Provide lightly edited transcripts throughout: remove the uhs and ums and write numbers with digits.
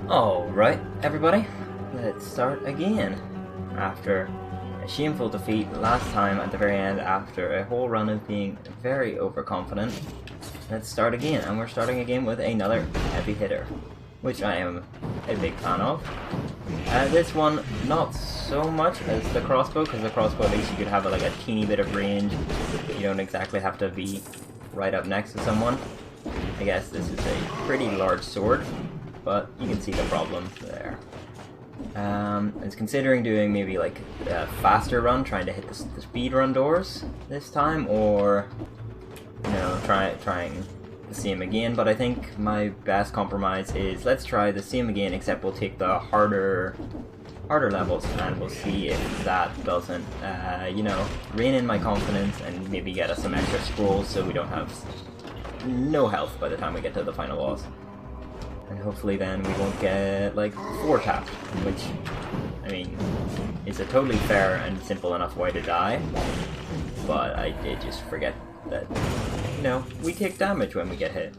Alright, everybody, let's start again. After a shameful defeat last time at the very end, after a whole run of being very overconfident, let's start again. And we're starting again with another heavy hitter, which I am a big fan of. This one, not so much as the crossbow, because the crossbow at least you could have like a teeny bit of range. You don't exactly have to be right up next to someone. I guess this is a pretty large sword, but you can see the problems there. I was considering doing maybe like a faster run, trying to hit the speed run doors this time, or you know, trying the same again. But I think my best compromise is let's try the same again, except we'll take the harder levels, and we'll see if that doesn't, you know, rein in my confidence and maybe get us some extra scrolls so we don't have no health by the time we get to the final boss. And hopefully then we won't get, like, 4 tapped, which, I mean, is a totally fair and simple enough way to die, but I did just forget that, you know, we take damage when we get hit.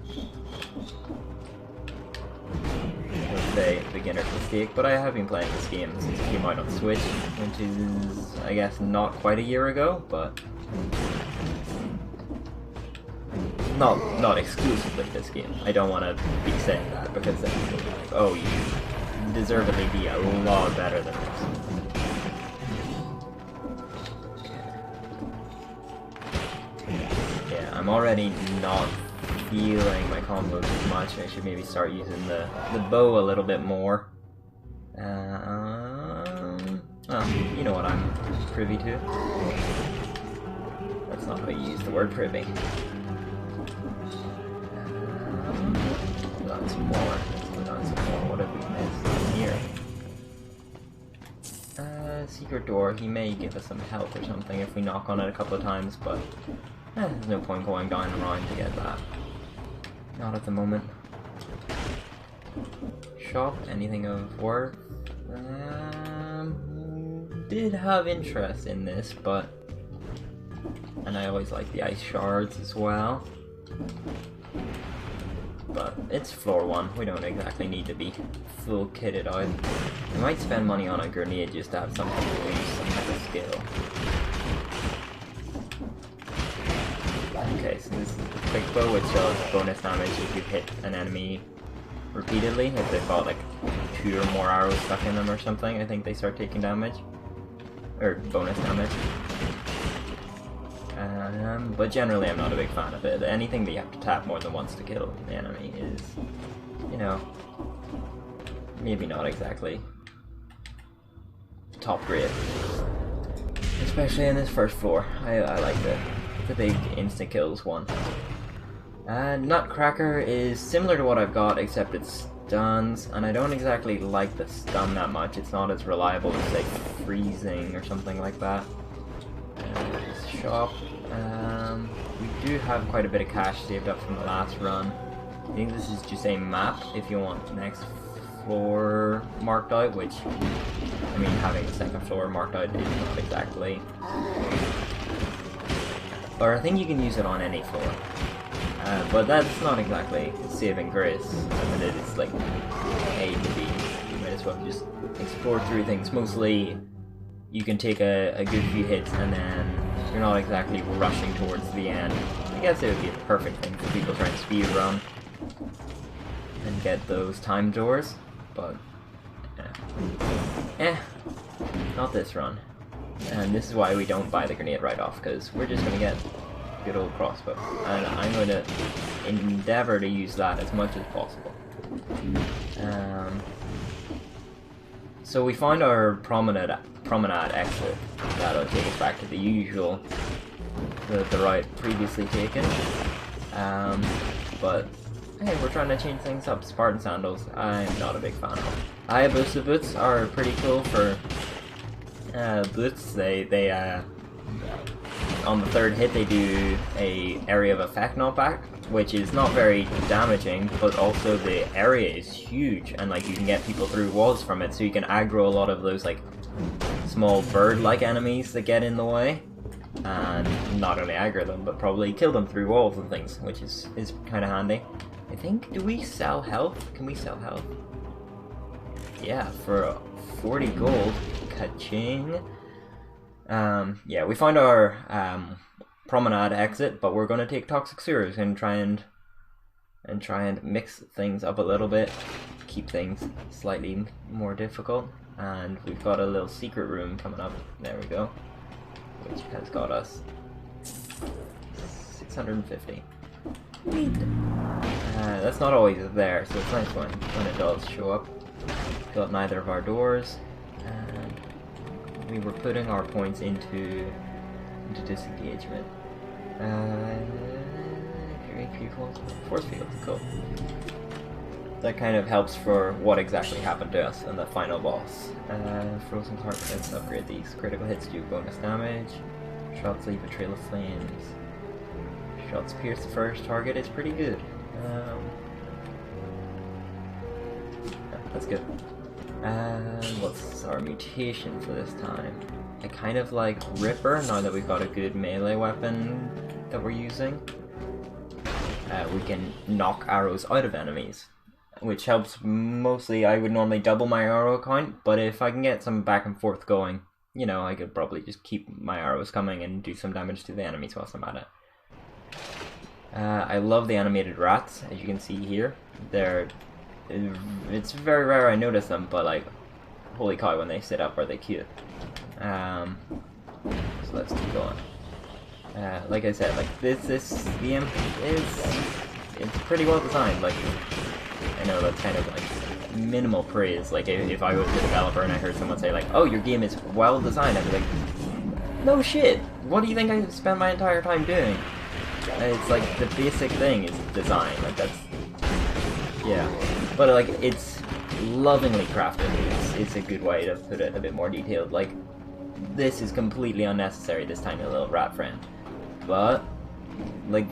It's a beginner's mistake, but I have been playing this game since it came out on Switch, which is, I guess, not quite a year ago, but not exclusively this game. I don't want to be saying that because then people will be like, oh, you deservedly be a lot better than this. Yeah, I'm already not feeling my combos as much. I should maybe start using the bow a little bit more. Well, you know what I'm privy to. That's not how you use the word privy. Hold on some more. Let's put on some more. What have we missed here? Secret door. He may give us some health or something if we knock on it a couple of times, but there's no point going down around to get that. Not at the moment. Shop. Anything of worth? Did have interest in this, but... And I always like the ice shards as well. But it's floor 1, we don't exactly need to be full kitted out. I might spend money on a grenade just to have something to use, some type of skill. Okay, so this is the quick bow, which does bonus damage if you hit an enemy repeatedly. If they've got like 2 or more arrows stuck in them or something, I think they start taking damage. Or bonus damage. But generally I'm not a big fan of it. Anything that you have to tap more than once to kill the enemy is, you know, maybe not exactly top grade. Especially in this first floor. I like the big instant kills one. Nutcracker is similar to what I've got, except it stuns, and I don't exactly like the stun that much. It's not as reliable as, say, freezing or something like that. Shop. We do have quite a bit of cash saved up from the last run. I think this is just a map if you want the next floor marked out, which, I mean, having the second floor marked out is not exactly... Or I think you can use it on any floor. But that's not exactly saving grace. I mean, it's like A to B. You might as well just explore through things. Mostly, you can take a good few hits and then you're not exactly rushing towards the end. I guess it would be a perfect thing for people trying to speed run and get those time doors, but not this run. And this is why we don't buy the grenade right off, because we're just going to get good old crossbow. And I'm going to endeavor to use that as much as possible. So we find our promenade exit. That'll take us back to the usual, the route previously taken. But hey, we're trying to change things up. Spartan sandals, I'm not a big fan of. Hayabusa boots are pretty cool for boots. They on the 3rd hit they do a area of effect knockback, which is not very damaging, but also the area is huge, and like you can get people through walls from it, so you can aggro a lot of those like small bird-like enemies that get in the way, and not only aggro them, but probably kill them through walls and things, which is kind of handy. I think, do we sell health? Can we sell health? yeah, for 40 gold, ka-ching. Yeah, we found our promenade exit, but we're gonna take toxic sewers and try and mix things up a little bit, keep things slightly more difficult. And we've got a little secret room coming up. There we go, which has got us 650. That's not always there, so it's nice when it does show up. Got neither of our doors, and we were putting our points into disengagement. Create people, force fields, cool. That kind of helps for what exactly happened to us in the final boss. Frozen heart, let's upgrade these. Critical hits do bonus damage. Shots leave a trail of flames. Shots pierce the first target is pretty good. Yeah, that's good. What's our mutation for this time? I kind of like Ripper now that we've got a good melee weapon that we're using. We can knock arrows out of enemies, which helps mostly. I would normally double my arrow count, but if I can get some back and forth going, you know, I could probably just keep my arrows coming and do some damage to the enemies whilst I'm at it. I love the animated rats, as you can see here. It's very rare I notice them, but like, holy cow, when they sit up are they cute. So let's keep going. Like I said, like this game it's pretty well designed. Like, I know that's kind of like minimal praise. Like if I was the developer and I heard someone say like, "Oh, your game is well designed," I'd be like, "No shit. What do you think I spent my entire time doing?" It's like the basic thing is design. Like that's, yeah. But like it's lovingly crafted. It's a good way to put it, a bit more detailed. Like, this is completely unnecessary, this tiny little rat friend. But like,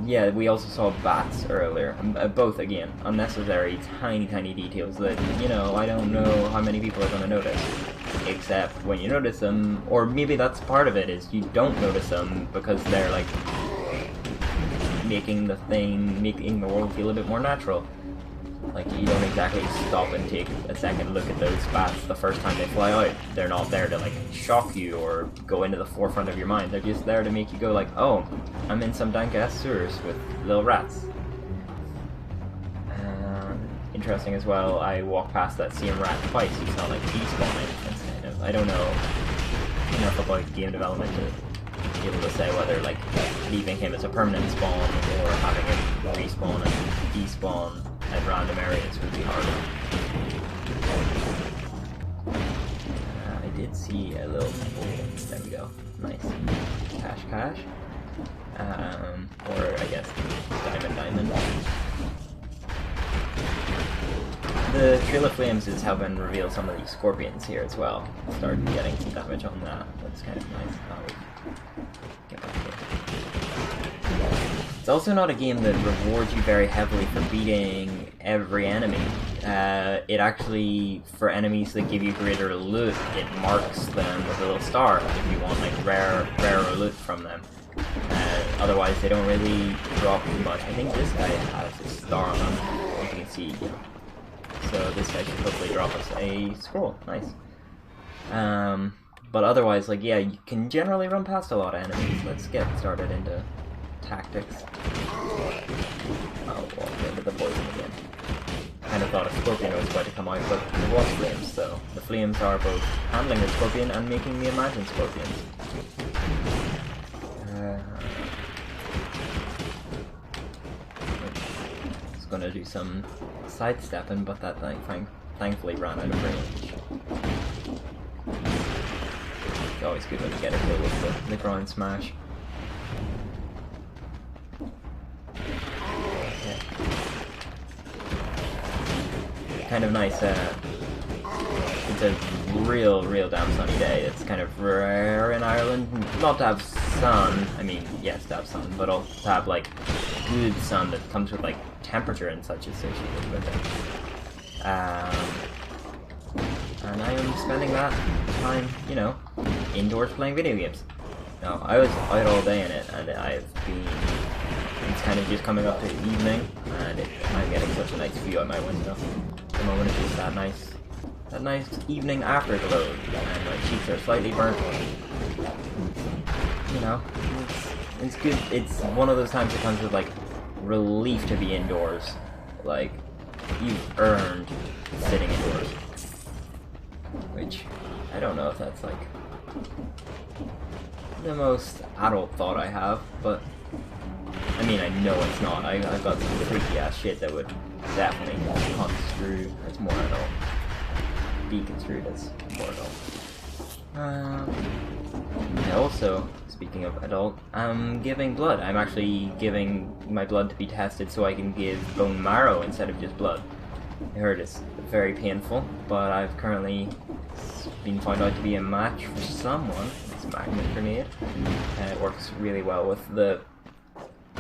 yeah, we also saw bats earlier. Both, again, unnecessary, tiny details that, you know, I don't know how many people are going to notice. Except when you notice them, or maybe that's part of it, is you don't notice them because they're like making the world feel a bit more natural. Like, you don't exactly stop and take a second look at those bats the first time they fly out. They're not there to like shock you or go into the forefront of your mind. They're just there to make you go like, oh, I'm in some dank ass sewers with little rats. Interesting as well, I walked past that same rat twice. He's not like despawning. That's kind of, I don't know enough about game development to be able to say whether like leaving him as a permanent spawn or having him respawn and despawn at random areas would be harder. I did see a little, there we go, nice, cash, or I guess diamond. The Trail of Flames is helping reveal some of these scorpions here as well. Start getting some damage on that, that's kind of nice. Get back here. It's also not a game that rewards you very heavily for beating every enemy. It actually, for enemies that give you greater loot, it marks them with a little star if you want like rarer loot from them. Otherwise they don't really drop too much. I think this guy has a star on him, as you can see. So this guy should hopefully drop us a scroll. Nice. But otherwise, like, yeah, you can generally run past a lot of enemies. Let's get started into tactics. I'll walk into the poison again. Kind of thought a scorpion was about to come out, but it was flames, so the flames are both handling the scorpion and making me imagine scorpions. Just gonna do some sidestepping, but that thing thankfully ran out of range. It's always good when you get a kill with the ground smash. Okay. Kind of nice, it's a real damn sunny day. It's kind of rare in Ireland not to have sun. I mean, yes, to have sun, but also to have like good sun that comes with like temperature and such associated with it. And I am spending that time, you know, indoors playing video games. No, I was out all day in it, and it's kind of just coming up to evening, and I'm getting such a nice view out my window. The moment is just that nice. that nice evening afterglow, and my cheeks are slightly burnt. You know, it's good. It's one of those times that comes with like relief to be indoors. Like you've earned sitting indoors, which I don't know if that's like the most adult thought I have, but I mean I know it's not. I've got some freaky ass shit that would definitely construe as more adult, deconstrued as more adult. Also, speaking of adult, I'm giving blood. I'm actually giving my blood to be tested so I can give bone marrow instead of just blood. I heard it's very painful, but I've currently been found out to be a match for someone. It's a magnet grenade, and it works really well with the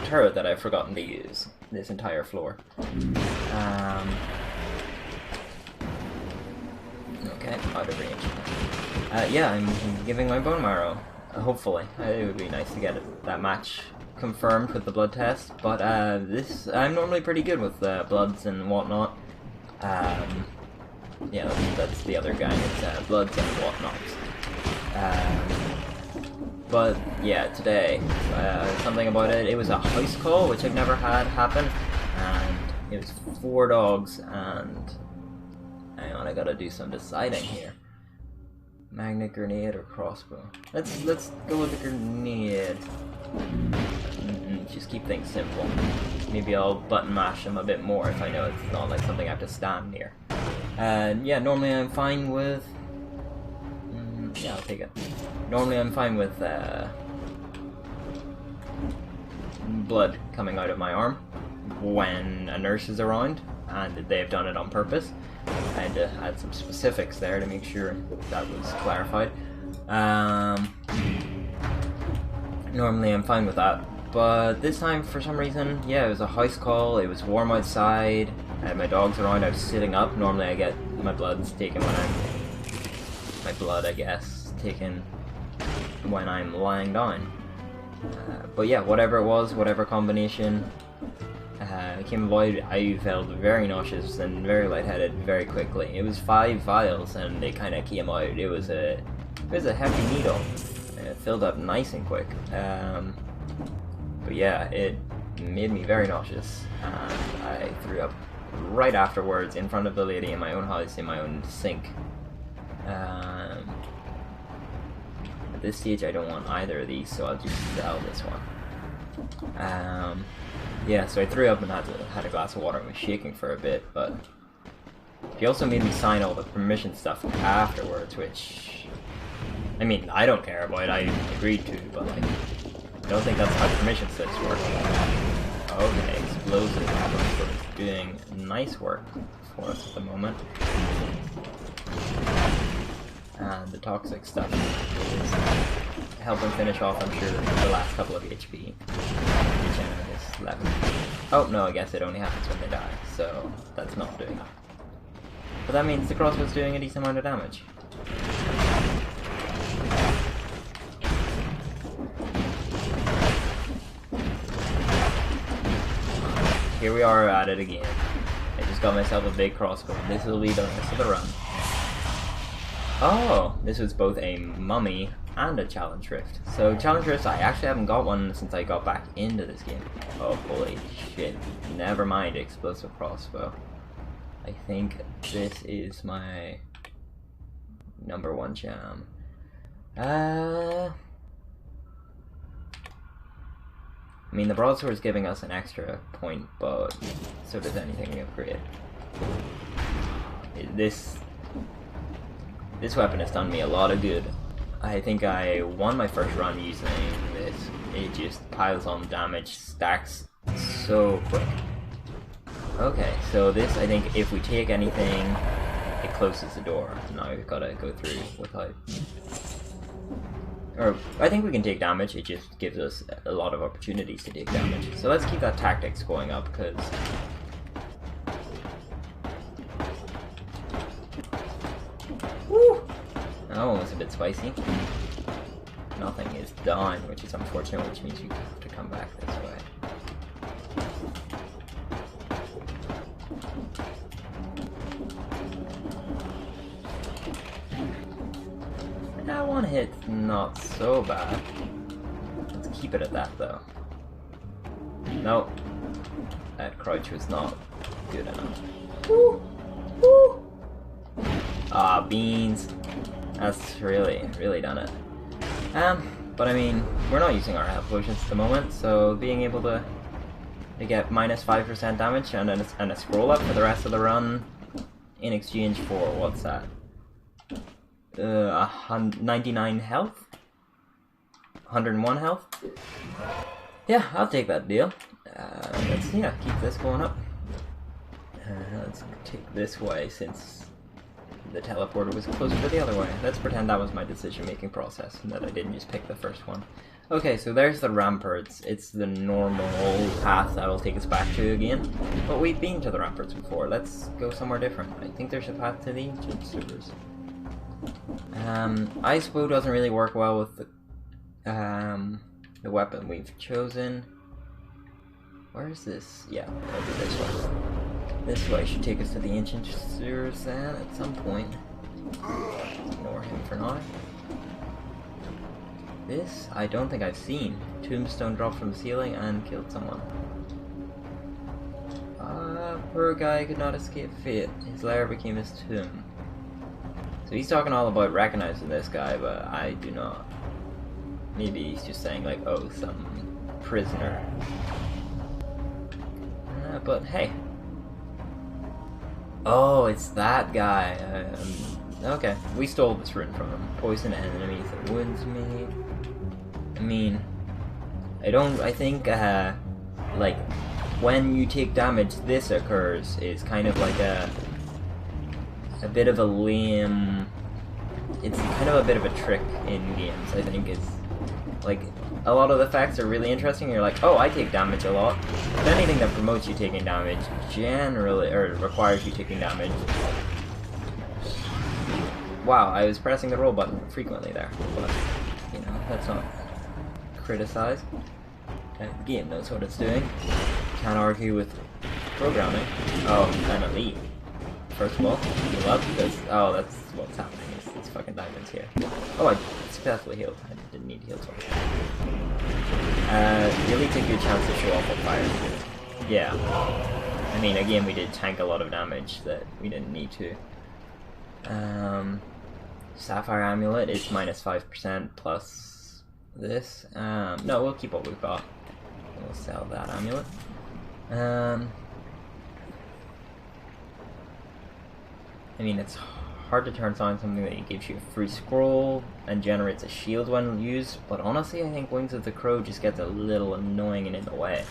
turret that I've forgotten to use this entire floor. Okay, out of range. Yeah, I'm giving my bone marrow. Hopefully. It would be nice to get that match confirmed with the blood test, but I'm normally pretty good with bloods and whatnot. Yeah, that's the other guy, it's bloods and whatnots. But yeah, today, something about it, it was a house call, which I've never had happen, and it was 4 dogs, and hang on, I gotta do some deciding here. Magnet grenade or crossbow? Let's go with the grenade. Just keep things simple. Maybe I'll button mash them a bit more if I know it's not like something I have to stand near. And yeah, normally I'm fine with. Yeah, I'll take it. Normally I'm fine with blood coming out of my arm when a nurse is around, and they've done it on purpose. I had to add some specifics there to make sure that was clarified. Normally I'm fine with that, but this time for some reason, yeah, it was a house call, it was warm outside, I had my dogs around, I was sitting up. Normally I get my bloods taken when taken when I'm lying down. But yeah, whatever it was, whatever combination came about, I felt very nauseous and very lightheaded very quickly. It was 5 vials and they kind of came out. It was a heavy needle. It filled up nice and quick. But yeah, it made me very nauseous, and I threw up right afterwards in front of the lady in my own house, in my own sink. At this stage I don't want either of these, so I'll just sell this one. Yeah, so I threw up and had a glass of water and was shaking for a bit, but she also made me sign all the permission stuff afterwards, which, I mean, I don't care about, I agreed to, but like, I don't think that's how permission slips work. Okay, explosive is doing nice work for us at the moment. And the toxic stuff is helping finish off, I'm sure, the last couple of HP. Each enemy is left. Oh, no, I guess it only happens when they die, so that's not doing it. But that means the crossbow's doing a decent amount of damage. Here we are at it again. I just got myself a big crossbow. This will be the rest of the run. Oh, this was both a mummy and a challenge rift. So challenge rifts, I actually haven't got one since I got back into this game. Oh, holy shit. Never mind explosive crossbow. I think this is my #1 jam. I mean, the broadsword is giving us an extra point, but so does anything we upgrade. This weapon has done me a lot of good. I think I won my first run using this. It just piles on damage, stacks so quick. Okay, so this, I think if we take anything, it closes the door. Now we've got to go through without... Or, I think we can take damage, it just gives us a lot of opportunities to take damage. So let's keep that tactics going up, because... Woo! That one was a bit spicy. Nothing is done, which is unfortunate, which means you have to come back this way. That one hit's not so bad. Let's keep it at that though. No, that crouch was not good enough. Woo! Woo! Ah, beans. That's really done it. But I mean, we're not using our health potions at the moment, so being able to get minus 5% damage and a scroll up for the rest of the run in exchange for, what's that? 99 health? 101 health? Yeah, I'll take that deal. Let's keep this going up. Let's take this way since the teleporter was closer to the other way. Let's pretend that was my decision-making process and that I didn't just pick the first one. Okay, so there's the ramparts. It's the normal path that will take us back to again. But we've been to the ramparts before. Let's go somewhere different. I think there's a path to the ancient sewers. Ice bow doesn't really work well with the weapon we've chosen. Where is this? Yeah, it'll be this way. This way should take us to the ancient sewers then at some point. Ignore him for now. This, I don't think I've seen. Tombstone dropped from the ceiling and killed someone. Poor guy could not escape fate. His lair became his tomb. So he's talking all about recognizing this guy, but I do not. Maybe he's just saying like, oh, some prisoner. But hey. Oh, it's that guy. Okay, we stole this rune from him. Poison enemies that wounds me. I mean, I think, like, when you take damage, this occurs is kind of like a bit of a lame. It's kind of a bit of a trick in games. I think is like a lot of the effects are really interesting. You're like, oh, I take damage a lot. But anything that promotes you taking damage generally, or requires you taking damage. Wow, I was pressing the roll button frequently there, but you know that's not criticized. The game knows what it's doing. Can't argue with programming. Oh, and elite. First of all, heal up because that's what's happening. It's fucking diamonds here. Oh, I successfully healed. I didn't need to heal twice. Really take a good chance to show off what fire do. Yeah. I mean, again, we did tank a lot of damage that we didn't need to. Sapphire amulet is minus 5% plus this. No, we'll keep what we've got. We'll sell that amulet. I mean, it's hard to turn on something that gives you a free scroll and generates a shield when used, but honestly I think Wings of the Crow just gets a little annoying and in the way.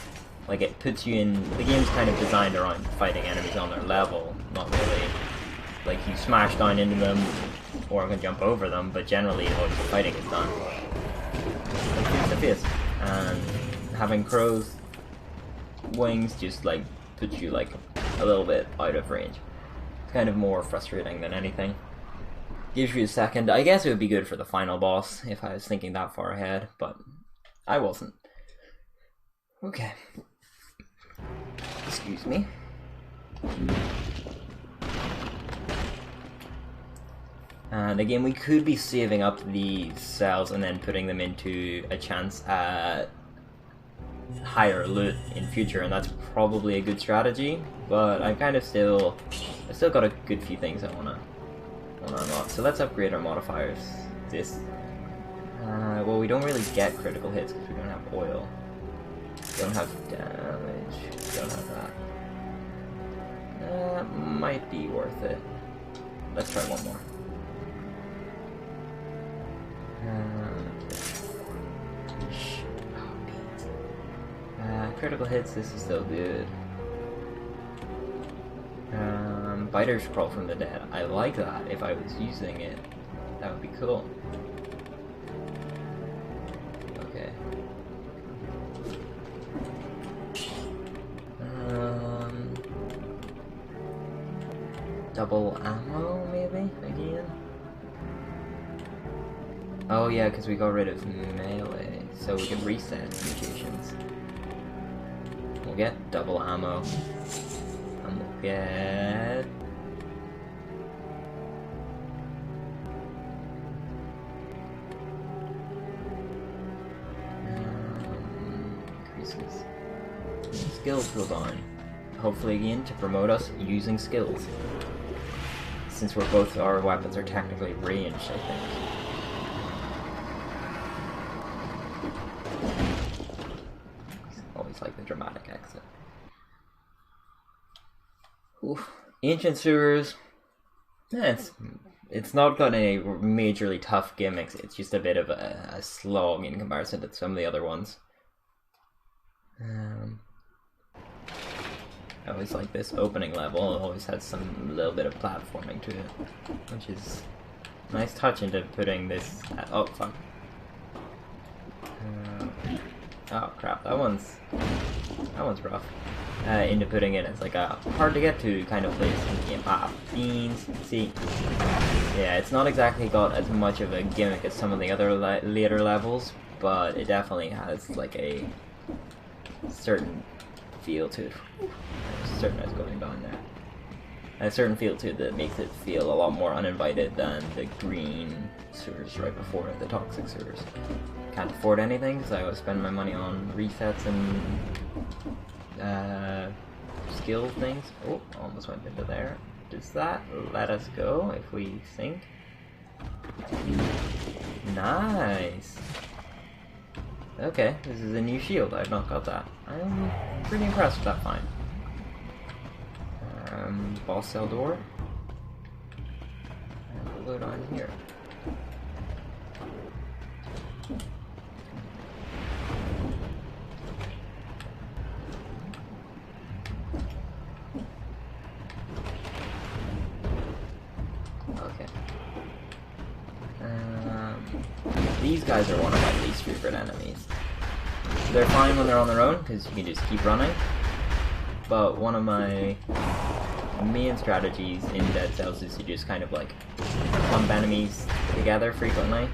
Like, it puts you in... The game's kind of designed around fighting enemies on their level, not really... Like, you smash down into them, or can jump over them, but generally all the fighting is done. Like, face to face. And having Crow's wings just, like, puts you, like, a little bit out of range. Kind of more frustrating than anything. Gives you a second. I guess it would be good for the final boss if I was thinking that far ahead, but I wasn't. Okay. Excuse me. And again, we could be saving up these cells and then putting them into a chance at higher loot in future, and that's probably a good strategy, but I kind of still got a good few things I wanna unlock. So let's upgrade our modifiers. Well, we don't really get critical hits because we don't have oil. We don't have damage. We don't have that. That might be worth it. Let's try one more. Critical hits, this is still good. Biters crawl from the dead. I like that. If I was using it, that would be cool. Okay. Double ammo, maybe? Again? Oh yeah, because we got rid of melee, so we can reset mutations. We'll get double ammo. And we'll get... uses. Skills cooldown. Hopefully again to promote us using skills. Since both our weapons are technically ranged, I think. Always like the dramatic exit. Oof. Ancient Sewers. Yeah, it's not got any majorly tough gimmicks. It's just a bit of a slog in comparison to some of the other ones. I always like this opening level. It always has some little bit of platforming to it, which is a nice touch into putting this. Oh fuck! Oh crap! That one's rough. Into putting it as like a hard to get to kind of place in the game. Ah, beans. See, yeah, it's not exactly got as much of a gimmick as some of the other later levels, but it definitely has like a certain feel to it. Certain as going down there. A certain feel to it that makes it feel a lot more uninvited than the green sewers right before it, the toxic sewers. Can't afford anything because I always spend my money on resets and skill things. Oh, almost went into there. Does that let us go if we sink? Nice. Okay, this is a new shield. I've not got that. I'm pretty impressed with that find. Boss cell door. And we'll load on here. Okay. These guys are one of my least favorite enemies. They're fine when they're on their own, because you can just keep running. But one of my main strategies in Dead Cells is to just kind of like clump enemies together frequently.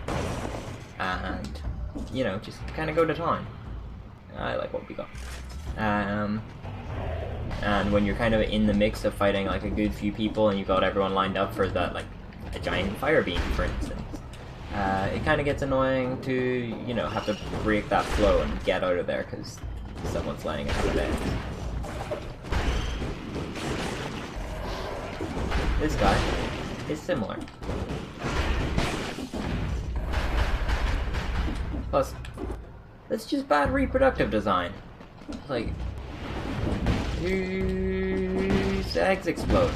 And, you know, just kind of go to town. I like what we got. And when you're kind of in the mix of fighting like a good few people and you got everyone lined up for that, like a giant fire beam, for instance, it kind of gets annoying to, you know, have to break that flow and get out of there because someone's lining it out of it. This guy is similar. Plus, it's just bad reproductive design. Like, whose eggs explode?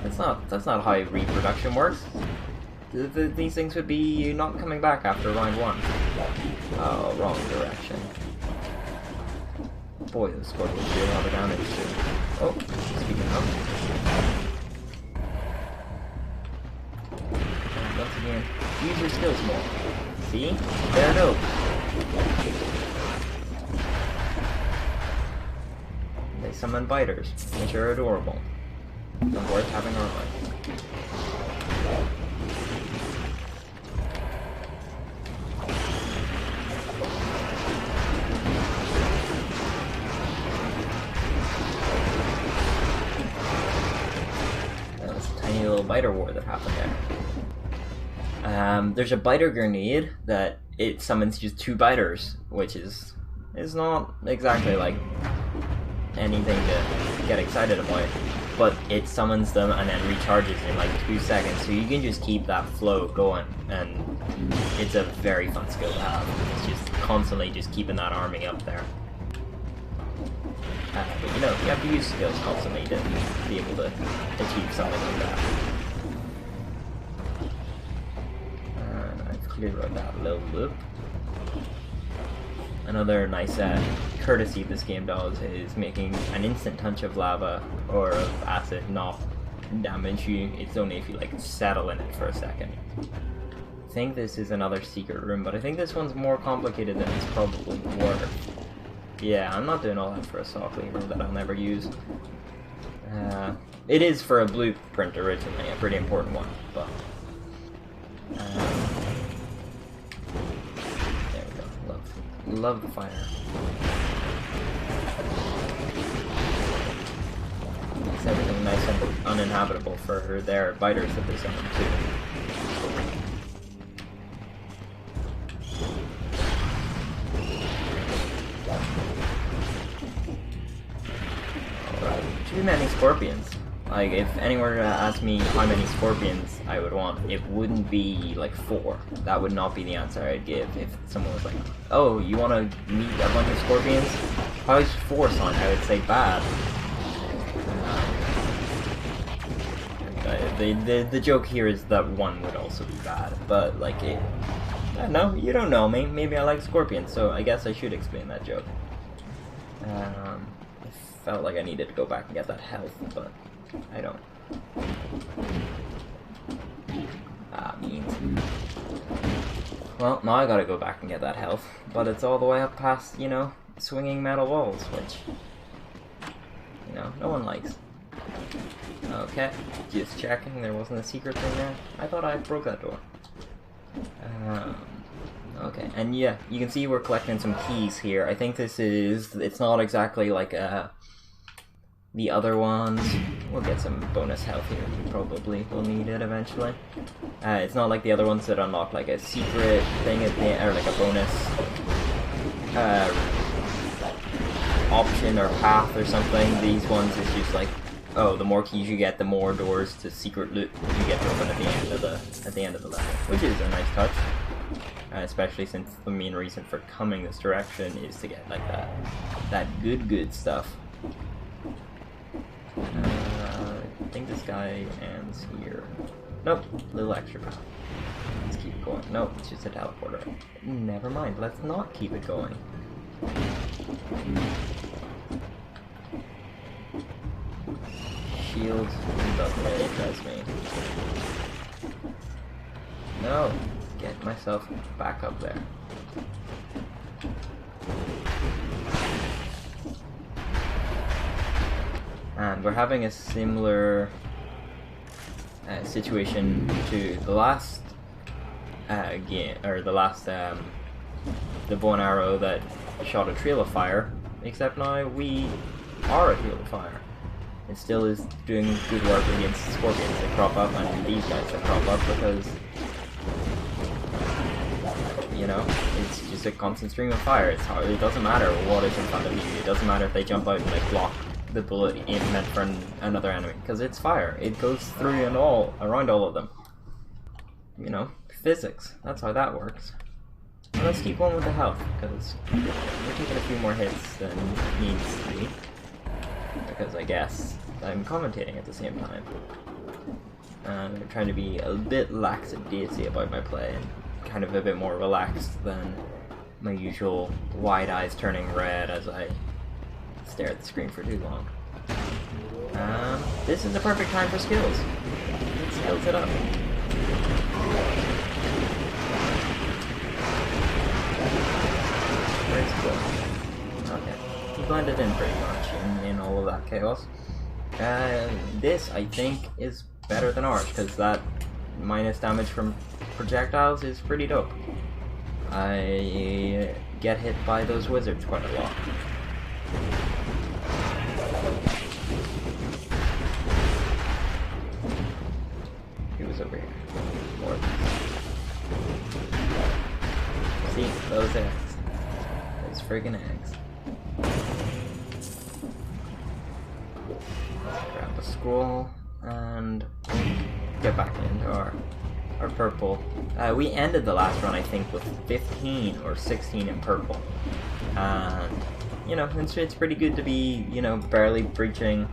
That's not how reproduction works. These things would be not coming back after round 1. Oh, wrong direction. Boy, the scorpion will do a lot of damage too. Oh, speaking of. And once again, use your skills more. See? They're dope. They summon biters, which are adorable. And worth having our life. Little biter war that happened there. There's a biter grenade that it summons just 2 biters, which is not exactly like anything to get excited about, but it summons them and then recharges in like 2 seconds, so you can just keep that flow going, and it's a very fun skill to have. It's just constantly just keeping that army up there. But you know, you have to use skills constantly to be able to achieve something like that. And I've cleared out that little loop. Another nice courtesy this game does is making an instant touch of lava or of acid not damage you. It's only if you like settle in it for a second. I think this is another secret room, but I think this one's more complicated than it's probably worth. Yeah, I'm not doing all that for a soft lever that I'll never use. It is for a blueprint originally, a pretty important one, but... there we go. Love the fire. Makes everything nice and uninhabitable for their biters that they summon too. many scorpions. Like, if anyone were to ask me how many scorpions I would want, it wouldn't be like 4. That would not be the answer I'd give if someone was like, oh, you want to meet a bunch of scorpions? How's 4 sound? I would say bad. The joke here is that 1 would also be bad, but like, no, you don't know me. Maybe I like scorpions, so I guess I should explain that joke. I felt like I needed to go back and get that health, but I don't. Means. Well, now I gotta go back and get that health, but it's all the way up past, you know, swinging metal walls, which, you know, no one likes. Okay, just checking, there wasn't a secret thing there. I thought I broke that door. Okay, and yeah, you can see we're collecting some keys here. I think this is, it's not exactly like the other ones. We'll get some bonus health here, we probably will need it eventually. It's not like the other ones that unlock like a secret thing at the, or like a bonus option or path or something. These ones is just like, oh, the more keys you get, the more doors to secret loot you get to open at the end of the level, which is a nice touch, especially since the main reason for coming this direction is to get like that good stuff. I think this guy ends here. Nope, little extra power. Let's keep it going. Nope, it's just a teleporter. Never mind, let's not keep it going. Shield doesn't really impress me. No, get myself back up there. And we're having a similar situation to the last game, or the last the bow and arrow that shot a trail of fire, except now we are a trail of fire. It still is doing good work against scorpions that crop up and these guys that crop up because, you know, it's just a constant stream of fire. It's hard, it doesn't matter what is in front of you. It doesn't matter if they jump out and like block the bullet meant for another enemy, because it's fire. It goes through and around all of them. You know, physics. That's how that works. Well, let's keep going with the health, because we're taking a few more hits than needs to be. Because I guess I'm commentating at the same time. And I'm trying to be a bit lackadaisy about my play, and kind of a bit more relaxed than my usual wide eyes turning red as I stare at the screen for too long. This is the perfect time for skills. Let's skills it up. Where's cool? Okay. He blended in pretty much in all of that chaos. This, I think, is better than ours, because that minus damage from projectiles is pretty dope. I get hit by those wizards quite a lot. He was over here. More of these. See, those eggs. Those friggin' eggs. Let's grab a scroll and get back into our purple. We ended the last run, I think, with 15 or 16 in purple. And you know, it's pretty good to be, you know, barely breaching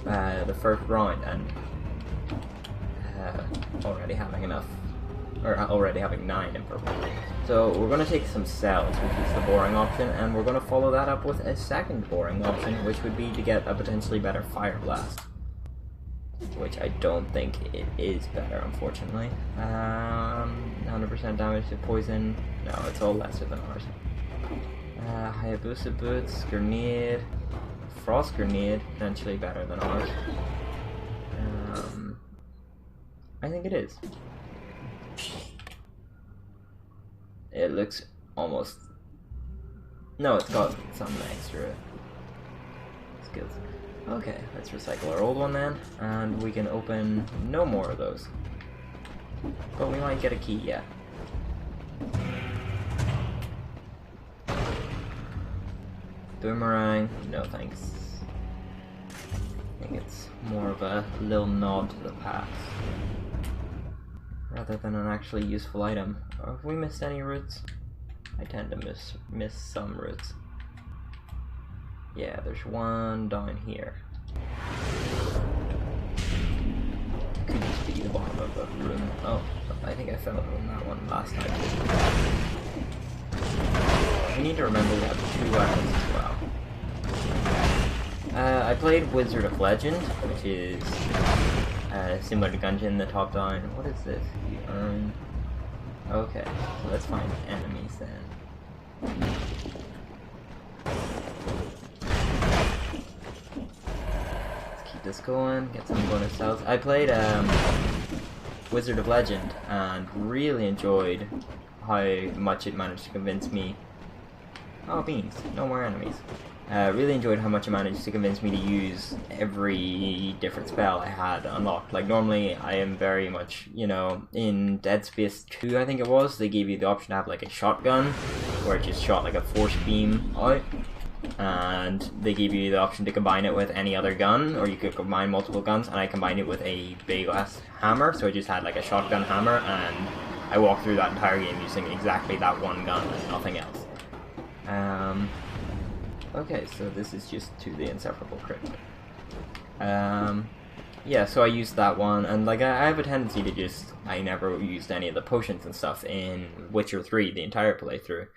the first round and already having enough, or already having 9 in purple. So we're going to take some cells, which is the boring option, and we're going to follow that up with a second boring option, which would be to get a potentially better fire blast. Which I don't think it is better, unfortunately. 100% damage to poison. No, it's all lesser than ours. Hayabusa boots, grenade, frost grenade, potentially better than ours. I think it is. It looks almost. No, it's got some extra skills. Okay, let's recycle our old one then, and we can open no more of those. But we might get a key yet. Boomerang, no thanks. think it's more of a little nod to the past, rather than an actually useful item. Or have we missed any routes? I tend to miss some routes. Yeah, there's one down here. Could just be the bottom of the room. Oh, I think I fell on that one last time. We need to remember we have 2 weapons as well. I played Wizard of Legend, which is similar to Gungeon, the top down. What is this? You earn... Okay, so let's find enemies then. Let's keep this going, get some bonus health. I played Wizard of Legend and really enjoyed how much it managed to convince me. Oh, beans, no more enemies. Really enjoyed how much it managed to convince me to use every different spell I had unlocked. Like, normally I am very much, you know, in Dead Space 2, I think it was, they gave you the option to have like a shotgun, where it just shot like a force beam out, and they gave you the option to combine it with any other gun, or you could combine multiple guns, and I combined it with a big ass hammer, so I just had like a shotgun hammer, and I walked through that entire game using exactly that one gun and nothing else. Okay, so this is just to the Insufferable Crypt. Yeah, so I used that one, and like I have a tendency to just, I never used any of the potions and stuff in Witcher 3, the entire playthrough.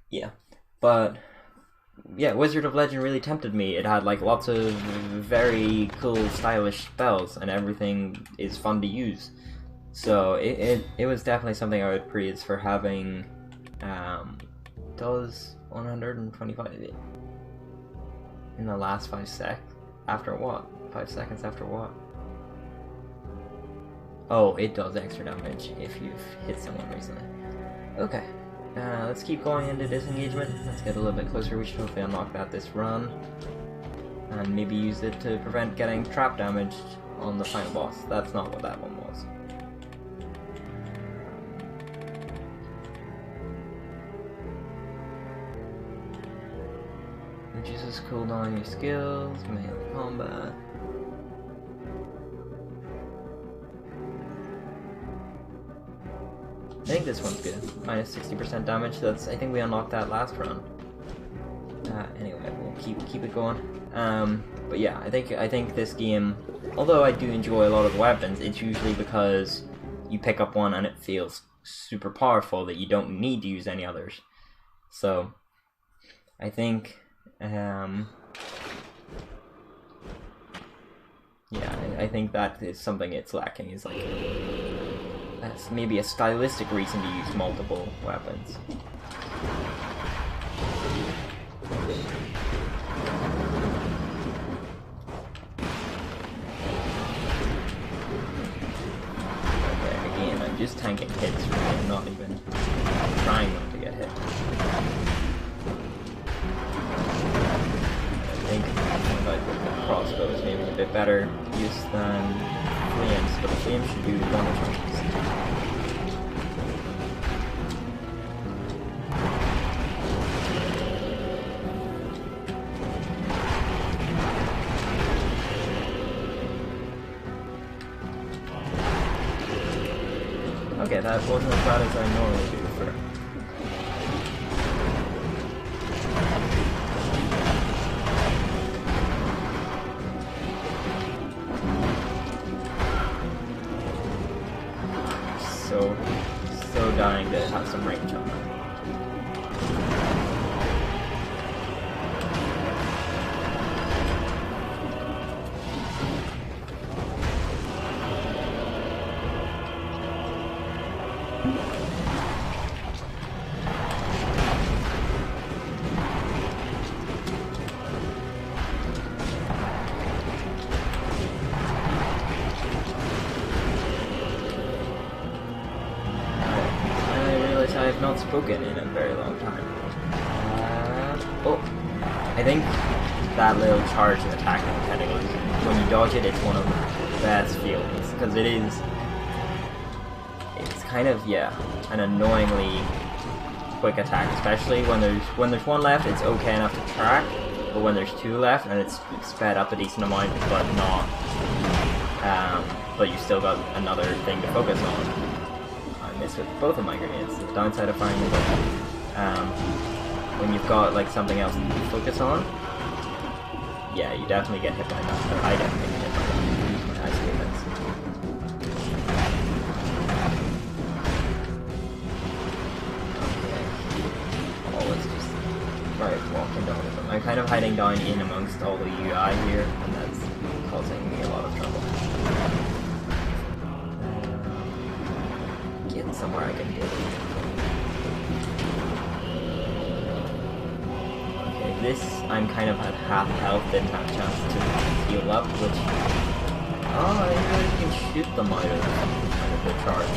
Yeah, but yeah, Wizard of Legend really tempted me. It had like lots of very cool, stylish spells, and everything is fun to use. So it was definitely something I would praise for having. Does 125 in the last 5 seconds? After what? 5 seconds after what? Oh, it does extra damage if you've hit someone recently. Okay, let's keep going into disengagement. Let's get a little bit closer. We should hopefully unlock that this run, and maybe use it to prevent getting trap damaged on the final boss. That's not what that one was. Reduces cooldown on your skills, melee combat. I think this one's good. Minus 60% damage. That's, I think we unlocked that last run. Anyway, we'll keep it going. But yeah, I think this game, although I do enjoy a lot of the weapons, it's usually because you pick up one and it feels super powerful that you don't need to use any others. So I think. Yeah, I think that is something it's lacking, is like, that's maybe a stylistic reason to use multiple weapons. Okay, again, I'm just tanking hits, I'm not even trying not to get hit. I think the crossbow is maybe a bit better use than flames, but the flames should do one of them. Okay, that wasn't as bad as I normally do for. So dying to have some range on them. I have not spoken in a very long time. Oh, I think that little charge and attack of the tentacles, when you dodge it, it's one of the best feelings, because it's kind of, yeah, an annoyingly quick attack, especially when there's one left. It's okay enough to track, but when there's 2 left and it's sped up a decent amount, but not, but you still got another thing to focus on. I missed with both of my grenades. The downside of firing is that, when you've got like something else to focus on, yeah, you definitely get hit by that. Or I definitely get hit by that. I see this. Right, walking down with them. I'm kind of hiding down in amongst all the UI here, and that's causing me a lot of trouble. Get somewhere I can hit. Okay, this I'm kind of at half health, didn't have a chance to heal up, which... Oh, I didn't know you can shoot them out of kind of the charge.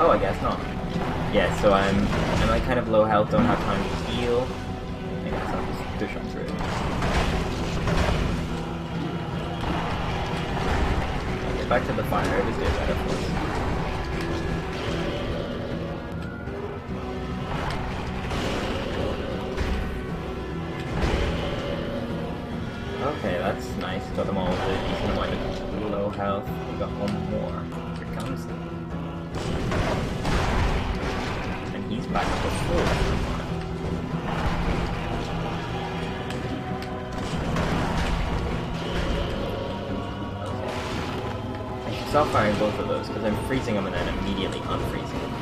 Oh, I guess not. Yeah, so I'm like kind of low health, don't have time to heal. I guess I'll just push on through. I'll get back to the fire, it was doing better for us. Okay, that's nice. Got them all with a decent amount of low health. We got one more. Here it comes. And he's back up to full. Okay. I should stop firing both of those because I'm freezing them and then immediately unfreezing them.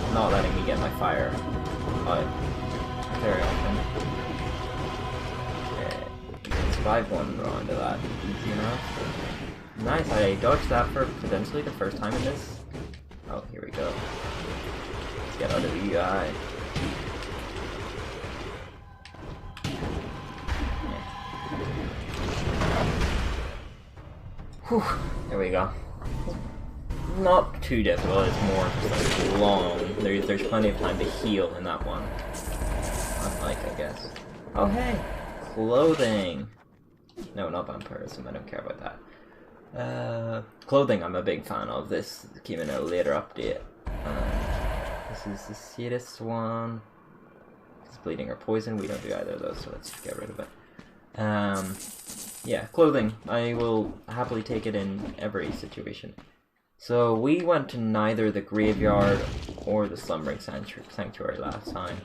It's not letting me get my fire out very often. Okay. You can survive one round of that easy enough. Nice, I dodged that for potentially the first time in this. Oh, here we go. Let's get out of the UI. Yeah. Whew, there we go. Not too difficult, it's more just like long. There's plenty of time to heal in that one. Unlike, I guess. Oh hey! Clothing! No, not vampirism, I don't care about that. Clothing I'm a big fan of. This came in a later update. This is the sweetest one. It's bleeding or poison. We don't do either of those, so let's get rid of it. Yeah, clothing. I will happily take it in every situation. So we went to neither the graveyard or the slumbering sanctuary last time.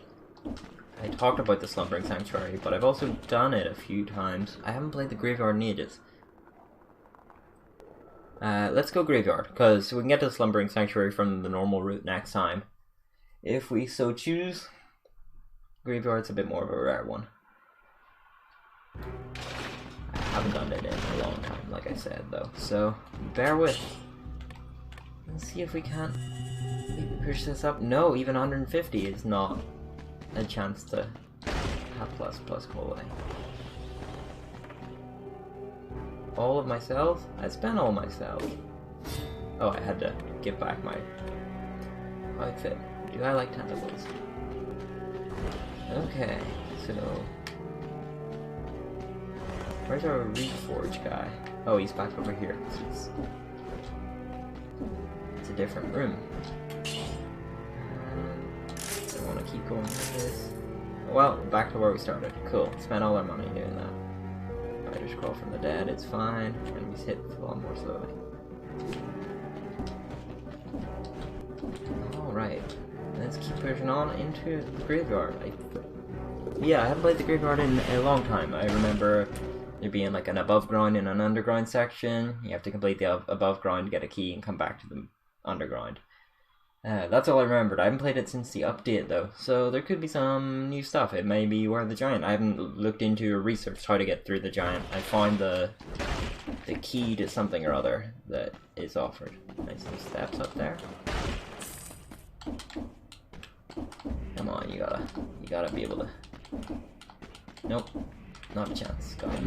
I talked about the slumbering sanctuary, but I've also done it a few times. I haven't played the graveyard in ages. Let's go graveyard, because we can get to the slumbering sanctuary from the normal route next time. If we so choose, graveyard's a bit more of a rare one. I haven't done it in a long time, like I said, though, so bear with. Let's see if we can't maybe push this up. No, even 150 is not a chance to have plus quality. All of my cells? I spent all my cells. Oh, I had to give back my outfit. Do I like tentacles? Okay, so... Where's our Reforge guy? Oh, he's back over here. It's a different room. I want to keep going with this. Well, back to where we started. Cool. Spent all our money doing that. Fighters crawl from the dead, it's fine. Enemies hit a lot more slowly. Alright, let's keep pushing on into the graveyard. Yeah, I haven't played the graveyard in a long time. I remember there being like an above ground and an underground section. You have to complete the above ground, get a key, and come back to the underground. That's all I remembered. I haven't played it since the update though, so there could be some new stuff. It may be where the giant. I haven't looked into or researched how to get through the giant. I found the key to something or other that is offered. Nice little steps up there. Come on, you gotta be able to. Nope, not a chance. Got it.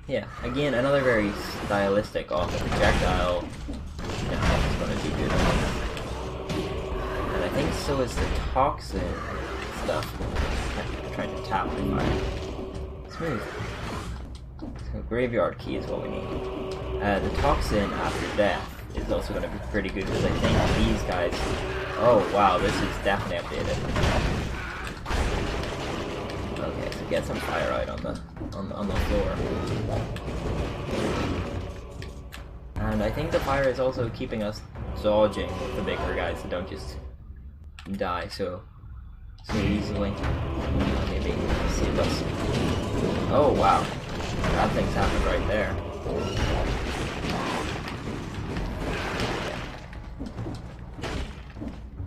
Yeah, again, another very stylistic off the projectile. Yeah, it's gonna do good. And I think so is the toxin stuff. I'm trying to tap my fire. Smooth. So graveyard key is what we need. The toxin after death is also going to be pretty good because I think these guys... Oh wow, this is definitely updated. Okay, so get some fire out on the floor. And I think the fire is also keeping us dodging the bigger guys that don't just die so easily. Maybe save us. Oh wow, bad things happened right there.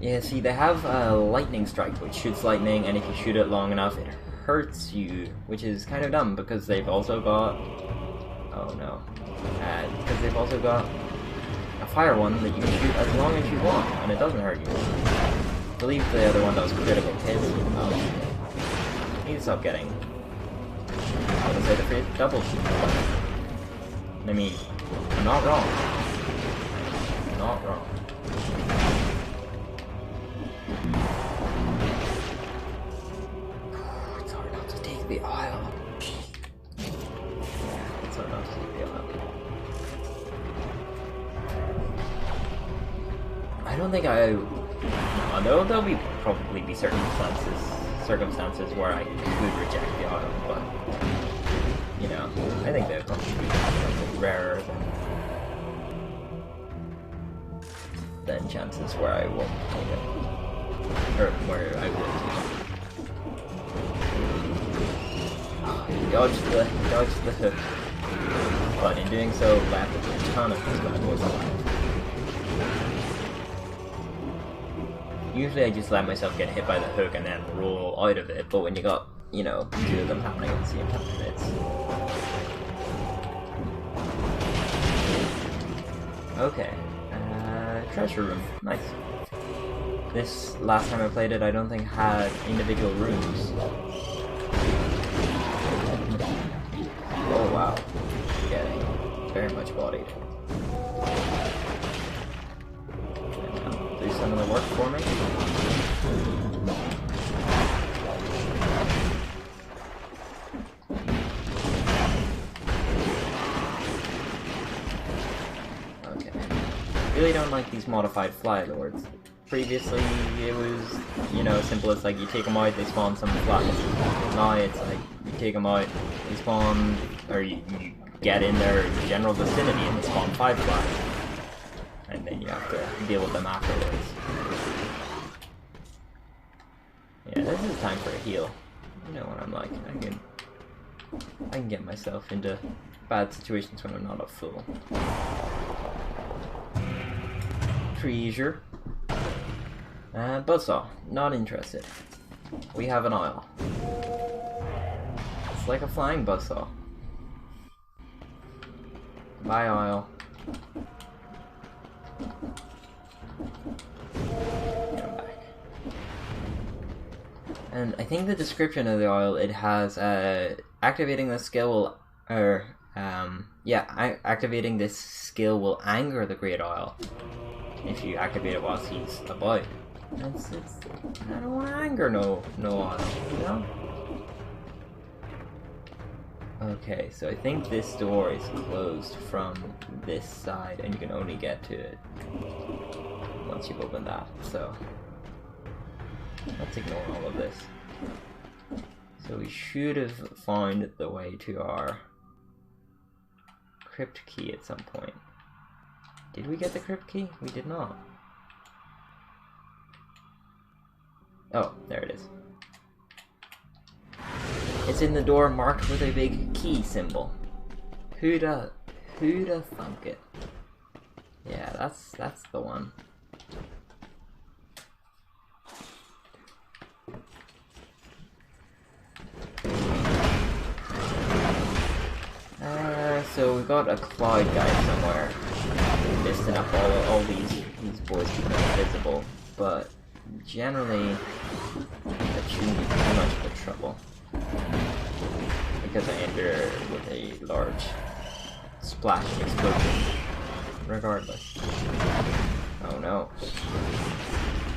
Yeah, see, they have a lightning strike, which shoots lightning, and if you shoot it long enough, it hurts you, which is kind of dumb, because they've also got... Oh no. Because they've also got a fire one that you can shoot as long as you want, and it doesn't hurt you. I believe the other one does critical hits. Oh, you need to stop getting... I would say the double shoot. I mean, I'm not wrong. I'm not wrong. It's hard not to take the oil. It's hard not to take the oil. I don't think there'll be probably be circumstances where I could reject the oil, but you know, I think they'll probably be rarer than chances where I won't take it. Or where I would. Dodge the hook. But in doing so, left a ton of these bad boys alive. Usually I just let myself get hit by the hook and then roll out of it, but when you got, you know, two of them happening at the same time, it's... Okay. Treasure room. Nice. This, last time I played it, I don't think had individual rooms. Oh wow. Getting very much bodied. Do some of the work for me. Okay. Really don't like these modified fly lords. Previously, it was, you know, simple as like you take them out, they spawn some flies. Now it's like you take them out, they spawn, or you get in their general vicinity and they spawn 5 flies. And then you have to deal with them afterwards. Yeah, this is time for a heal. You know what I'm like. I can get myself into bad situations when I'm not at full. Treasure. Buzzsaw. Not interested. We have an oil. It's like a flying buzzsaw. Buy oil. Come back. And I think the description of the oil, it has activating the skill will, activating this skill will anger the great oil if you activate it whilst he's about. I don't want to anger no oil, you know? Okay, so I think this door is closed from this side, and you can only get to it once you've opened that, so let's ignore all of this. So we should have found the way to our crypt key at some point. Did we get the crypt key? We did not. Oh, there it is. It's in the door marked with a big key symbol. Who'da thunk it? Yeah, that's the one. So we got a cloud guy somewhere, listing up all these boys keeping invisible, but generally that shouldn't be too much of a trouble because I enter with a large splash explosion regardless. Oh no.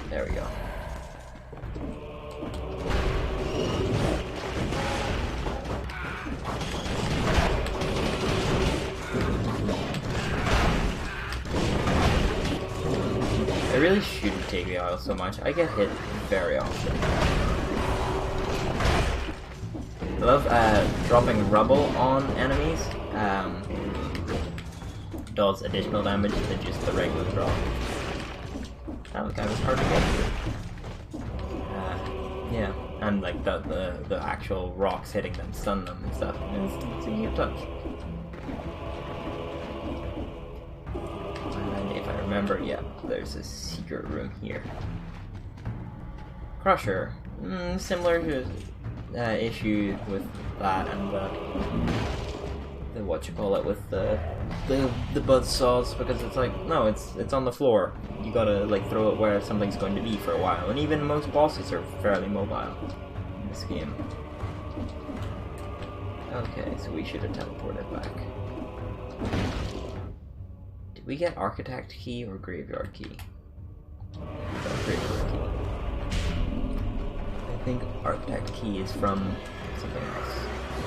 There we go. I really shouldn't take the oil so much. I get hit very often. I love dropping rubble on enemies. Does additional damage to just the regular drop. That guy was hard to get to. Yeah, and like the actual rocks hitting them stun them and stuff. It's a cute touch. And if I remember, yeah, there's a secret room here. Crusher, similar to issue with that and the with the buzz saws, because it's like, no, it's on the floor. You gotta like throw it where something's going to be for a while, and even most bosses are fairly mobile in this game. Okay, so we should have teleported back. Did we get Architect Key or Graveyard Key? Graveyard Key. I think Architect Key is from something else.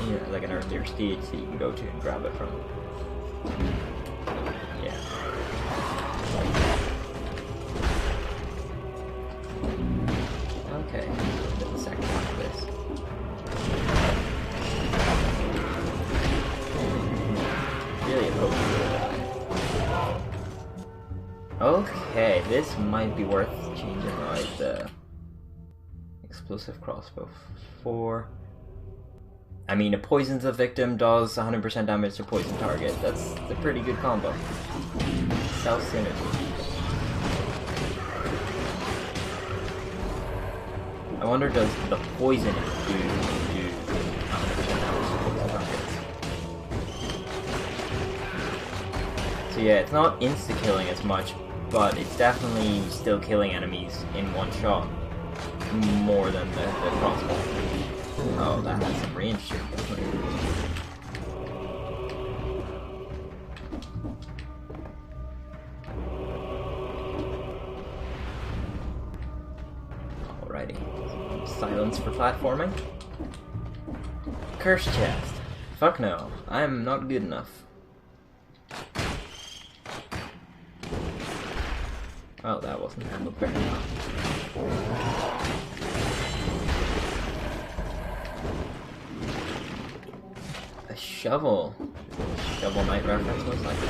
You know, like an earlier stage that you can go to and grab it from. Yeah. Okay, the second half of this. Really a Pokemon. Okay, this might be worth changing like the explosive crossbow for. I mean, it poisons the victim, does 100% damage to poison target. That's a pretty good combo. Self-synergy. I wonder, does the poison do 100% damage to poison targets? So yeah, it's not insta-killing as much, but it's definitely still killing enemies in one shot. More than the crossbow. Oh, that has some range shit. Alrighty. Silence for platforming. Curse chest. Fuck no. I'm not good enough. Oh, that wasn't handled very well. A shovel. Shovel Knight reference most likely.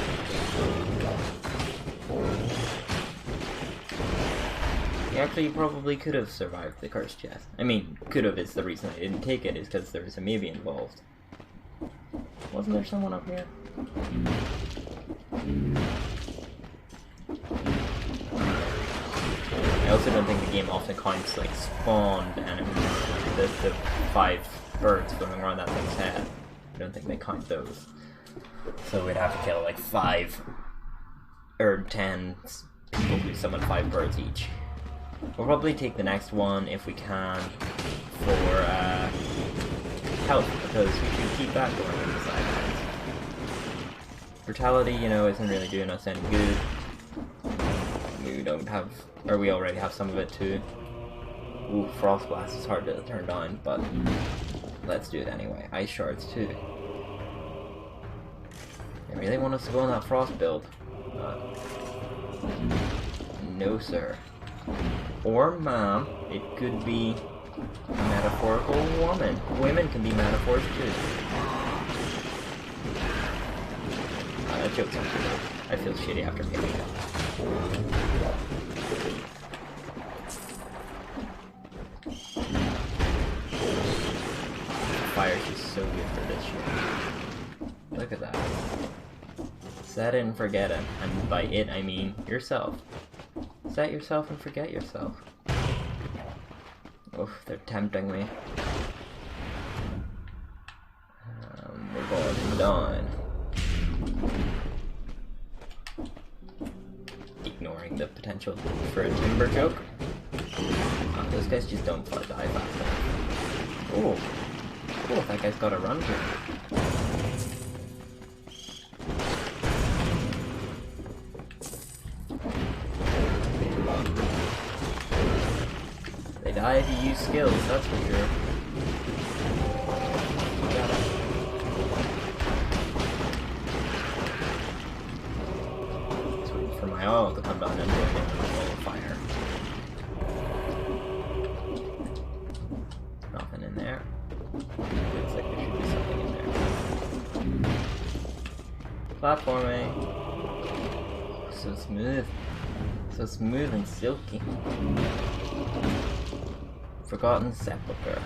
He actually probably could have survived the cursed chest. I mean, could have is the reason I didn't take it, is because there was a maybe involved. Wasn't there someone up here? I also don't think the game often counts like spawned enemies. The 5 birds floating around that thing's head. I don't think they count those. So we'd have to kill like 5 or 10 people who summon 5 birds each. We'll probably take the next one if we can for health, because we should keep that going on the sidelines. Brutality, you know, isn't really doing us any good. We don't have, or we already have some of it too. Ooh, Frost Blast is hard to turn down, but let's do it anyway. Ice Shards too. They really want us to go on that Frost build. No sir. Or ma'am, it could be a metaphorical woman. Women can be metaphors too. That joke's on me. I feel shitty after making it. Fire is just so good for this shit. Look at that. Set it and forget it. And by it, I mean yourself. Set yourself and forget yourself. Oof, they're tempting me. We're going down. Ignoring the potential for a timber joke. Oh, those guys just don't die fast enough. Ooh. Cool, that guy's got a run here. They die if you use skills, that's for sure. for my oil to come down and join in the wall of fire. Nothing in there. Looks like there should be something in there. Platforming. So smooth. So smooth and silky. Forgotten sepulcher.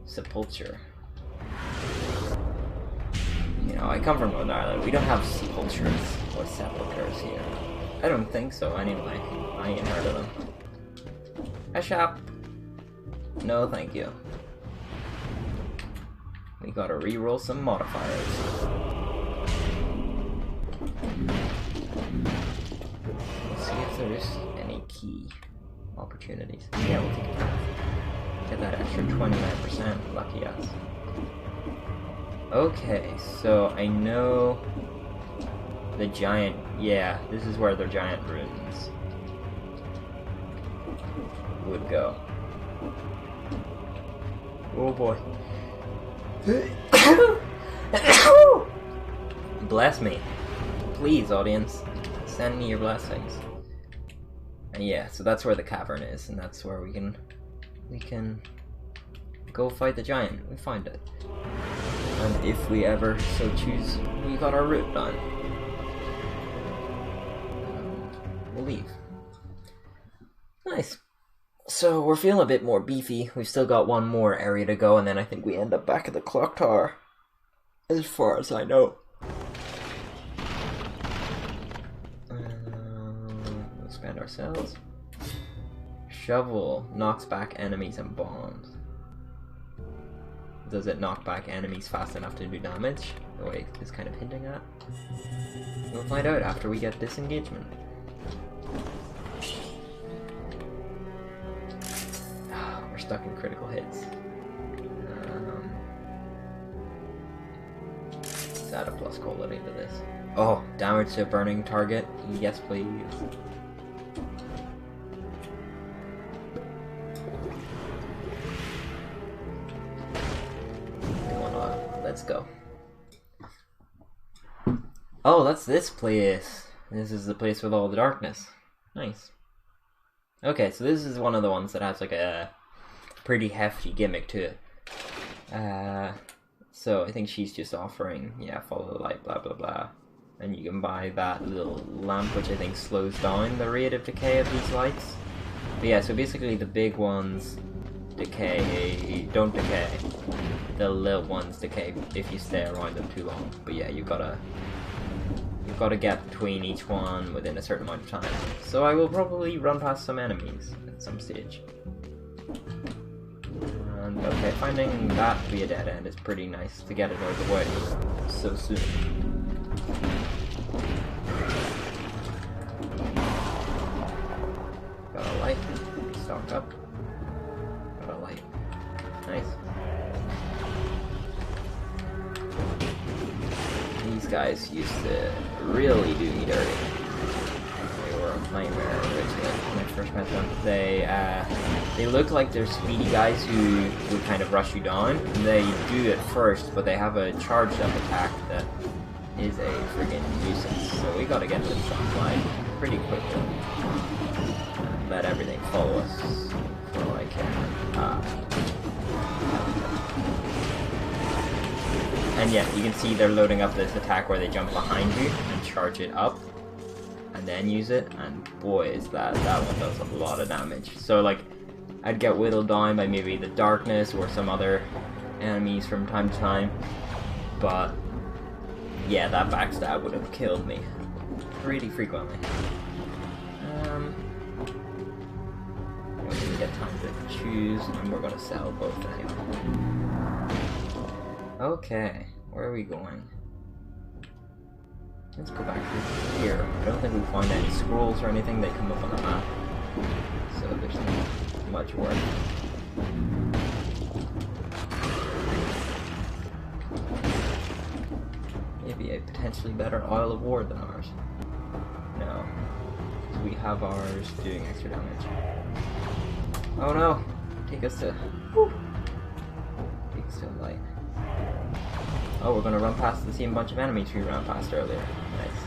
Sepulcher. You know, I come from Northern Ireland. We don't have sepulchers or sepulchers here. I don't think so, anyway. I ain't heard of them. A shop. No, thank you. We gotta re-roll some modifiers. Let's see if there is any key opportunities. Yeah, we'll take it. Get that extra 29%. Lucky us. Okay, so I know the giant. Yeah, this is where the giant runes would go. Oh boy. Bless me. Please, audience. Send me your blessings. And yeah, so that's where the cavern is, and that's where we can go fight the giant. We find it. And if we ever so choose, we got our route done. We'll leave. Nice. So we're feeling a bit more beefy. We've still got one more area to go, and then I think we end up back at the clock tower. As far as I know. We'll spend ourselves. Shovel knocks back enemies and bombs. Does it knock back enemies fast enough to do damage? The way it's kind of hinting at. We'll find out after we get disengagement. We're stuck in critical hits. Let's add a plus quality to this. Oh, damage to a burning target. Yes, please. Let's go. Oh, that's this place. This is the place with all the darkness. Nice. Okay, so this is one of the ones that has like a pretty hefty gimmick to it. So I think she's just offering, yeah, follow the light, blah blah blah. And you can buy that little lamp, which I think slows down the rate of decay of these lights. But yeah, so basically the big ones don't decay. The little ones decay if you stay around them too long. But yeah, you've got to get between each one within a certain amount of time. So I will probably run past some enemies at some stage. And okay, finding that to be a dead end is pretty nice to get it out of the way so soon. Got a light. Stock up. Got a light. Nice. These guys used to really do me dirty. They were a nightmare originally when I first met them. They look like they're speedy guys who would kind of rush you down. They do it first, but they have a charged up attack that is a friggin' nuisance. So we gotta get this offline pretty quickly. And let everything follow us for all I can. And yeah, you can see they're loading up this attack where they jump behind you and charge it up and then use it, and boy is that one does a lot of damage. So like, I'd get whittled down by maybe the darkness or some other enemies from time to time, but yeah, that backstab would have killed me pretty frequently. We didn't get time to choose, and we're gonna sell both anyway. Okay, where are we going? Let's go back through here. I don't think we find any scrolls or anything that come up on the map, so there's not much work. Maybe a potentially better Oil of War than ours. No, we have ours doing extra damage. Oh no! Take us to... Whew. Take us to light. Oh, we're gonna run past the same bunch of enemies we ran past earlier. Nice.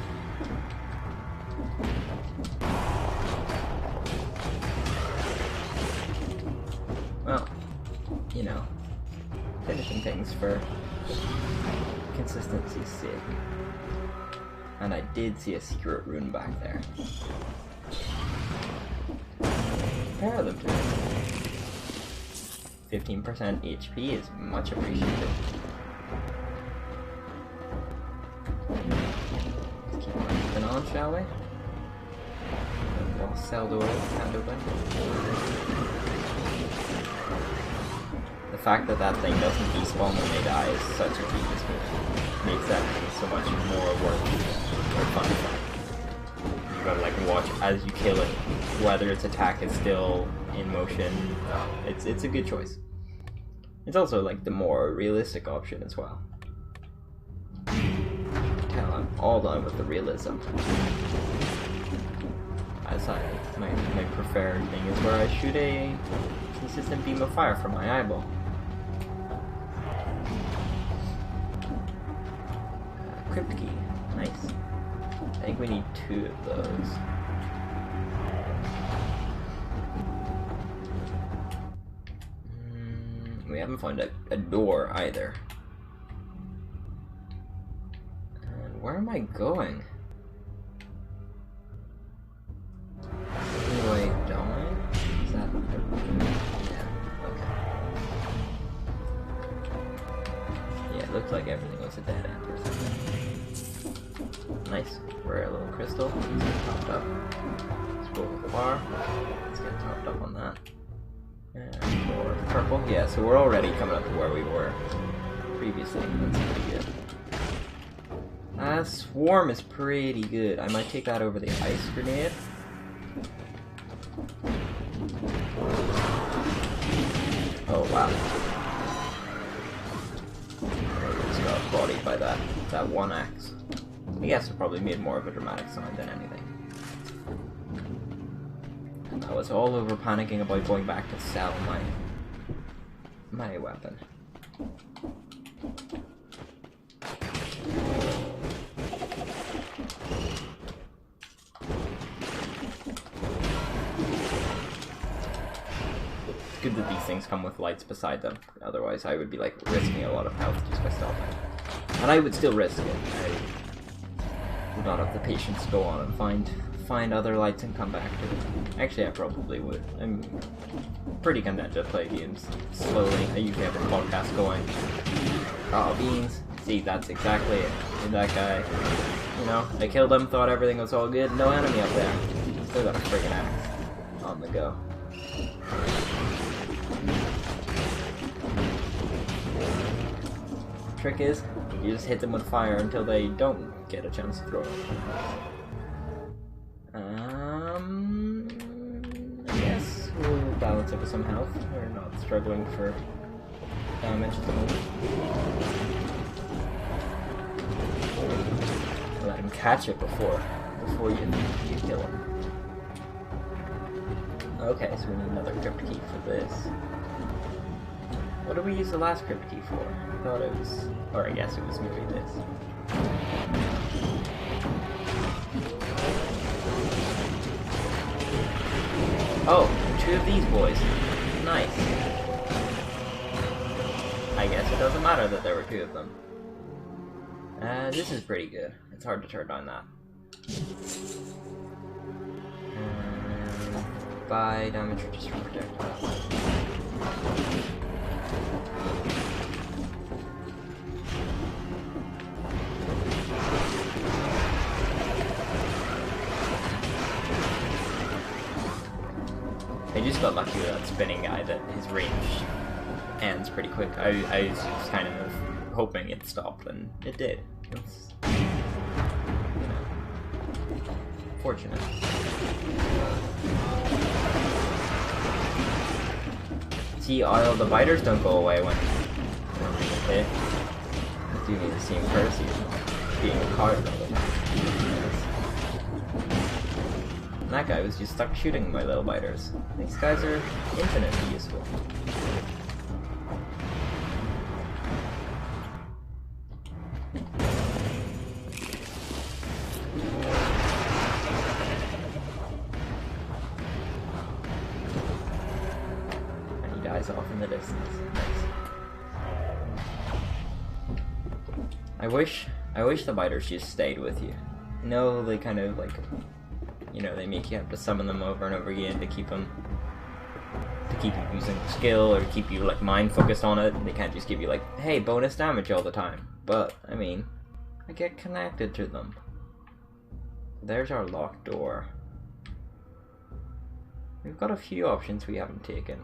you know, finishing things for consistency's sake. And I did see a secret rune back there. Pair of them too. 15% HP is much appreciated. Let's keep moving on, shall we? Lost cell door can't open. The fact that that thing doesn't despawn when they die is such a genius move. Makes that thing so much more fun. You gotta like watch as you kill it, whether its attack is still in motion. It's a good choice. It's also like the more realistic option as well. Tell I'm all done with the realism. Aside, my preferred thing is where I shoot a consistent beam of fire from my eyeball. Crypt key, nice. I think we need 2 of those. We haven't found a door either. And where am I going? Anyway, don't. Is that yeah, okay. Yeah, it looks like everything was a dead end or something. Nice. Rare little crystal. Let's get topped up. Scroll with the bar. Let's get topped up on that. And more purple. Yeah, so we're already coming up to where we were previously. That's pretty good. Swarm is pretty good. I might take that over the ice grenade. Oh wow. I just got bodied by that one axe. I guess it probably made more of a dramatic sound than anything. And I was all over panicking about going back to sell my weapon. It's good that these things come with lights beside them. Otherwise I would be like risking a lot of health just by stopping. And I would still risk it. I would not have the patience to go on and find other lights and come back to it. Actually, I probably would. I'm pretty content to play games slowly. I usually have a podcast going. Oh, beans. See, that's exactly it. And that guy, you know, I killed him, thought everything was all good. No enemy up there. Still got a friggin' axe on the go. Trick is, you just hit them with fire until they don't get a chance to throw it. I guess we'll balance it with some health. We're not struggling for damage at the moment. Let him catch it before you kill him. Okay, so we need another crypt key for this. What did we use the last crypt key for? I thought it was, or I guess it was maybe this. Oh, 2 of these boys. Nice. I guess it doesn't matter that there were 2 of them. This is pretty good. It's hard to turn down that. Buy damage or just protect. I just got lucky with that spinning guy that his range ends pretty quick. I was just kind of hoping it stopped, and it did. It's, you know, fortunate. See, all the biters don't go away when they do need the same courtesy of being a card. And that guy was just stuck shooting my little biters. These guys are infinitely useful. off in the distance. Nice. I wish the biters just stayed with you. No, they kind of like, you know, they make you have to summon them over and over again to keep you using skill or keep you like mind focused on it. They can't just give you like, hey, bonus damage all the time. But I mean, I get connected to them. There's our locked door. We've got a few options we haven't taken.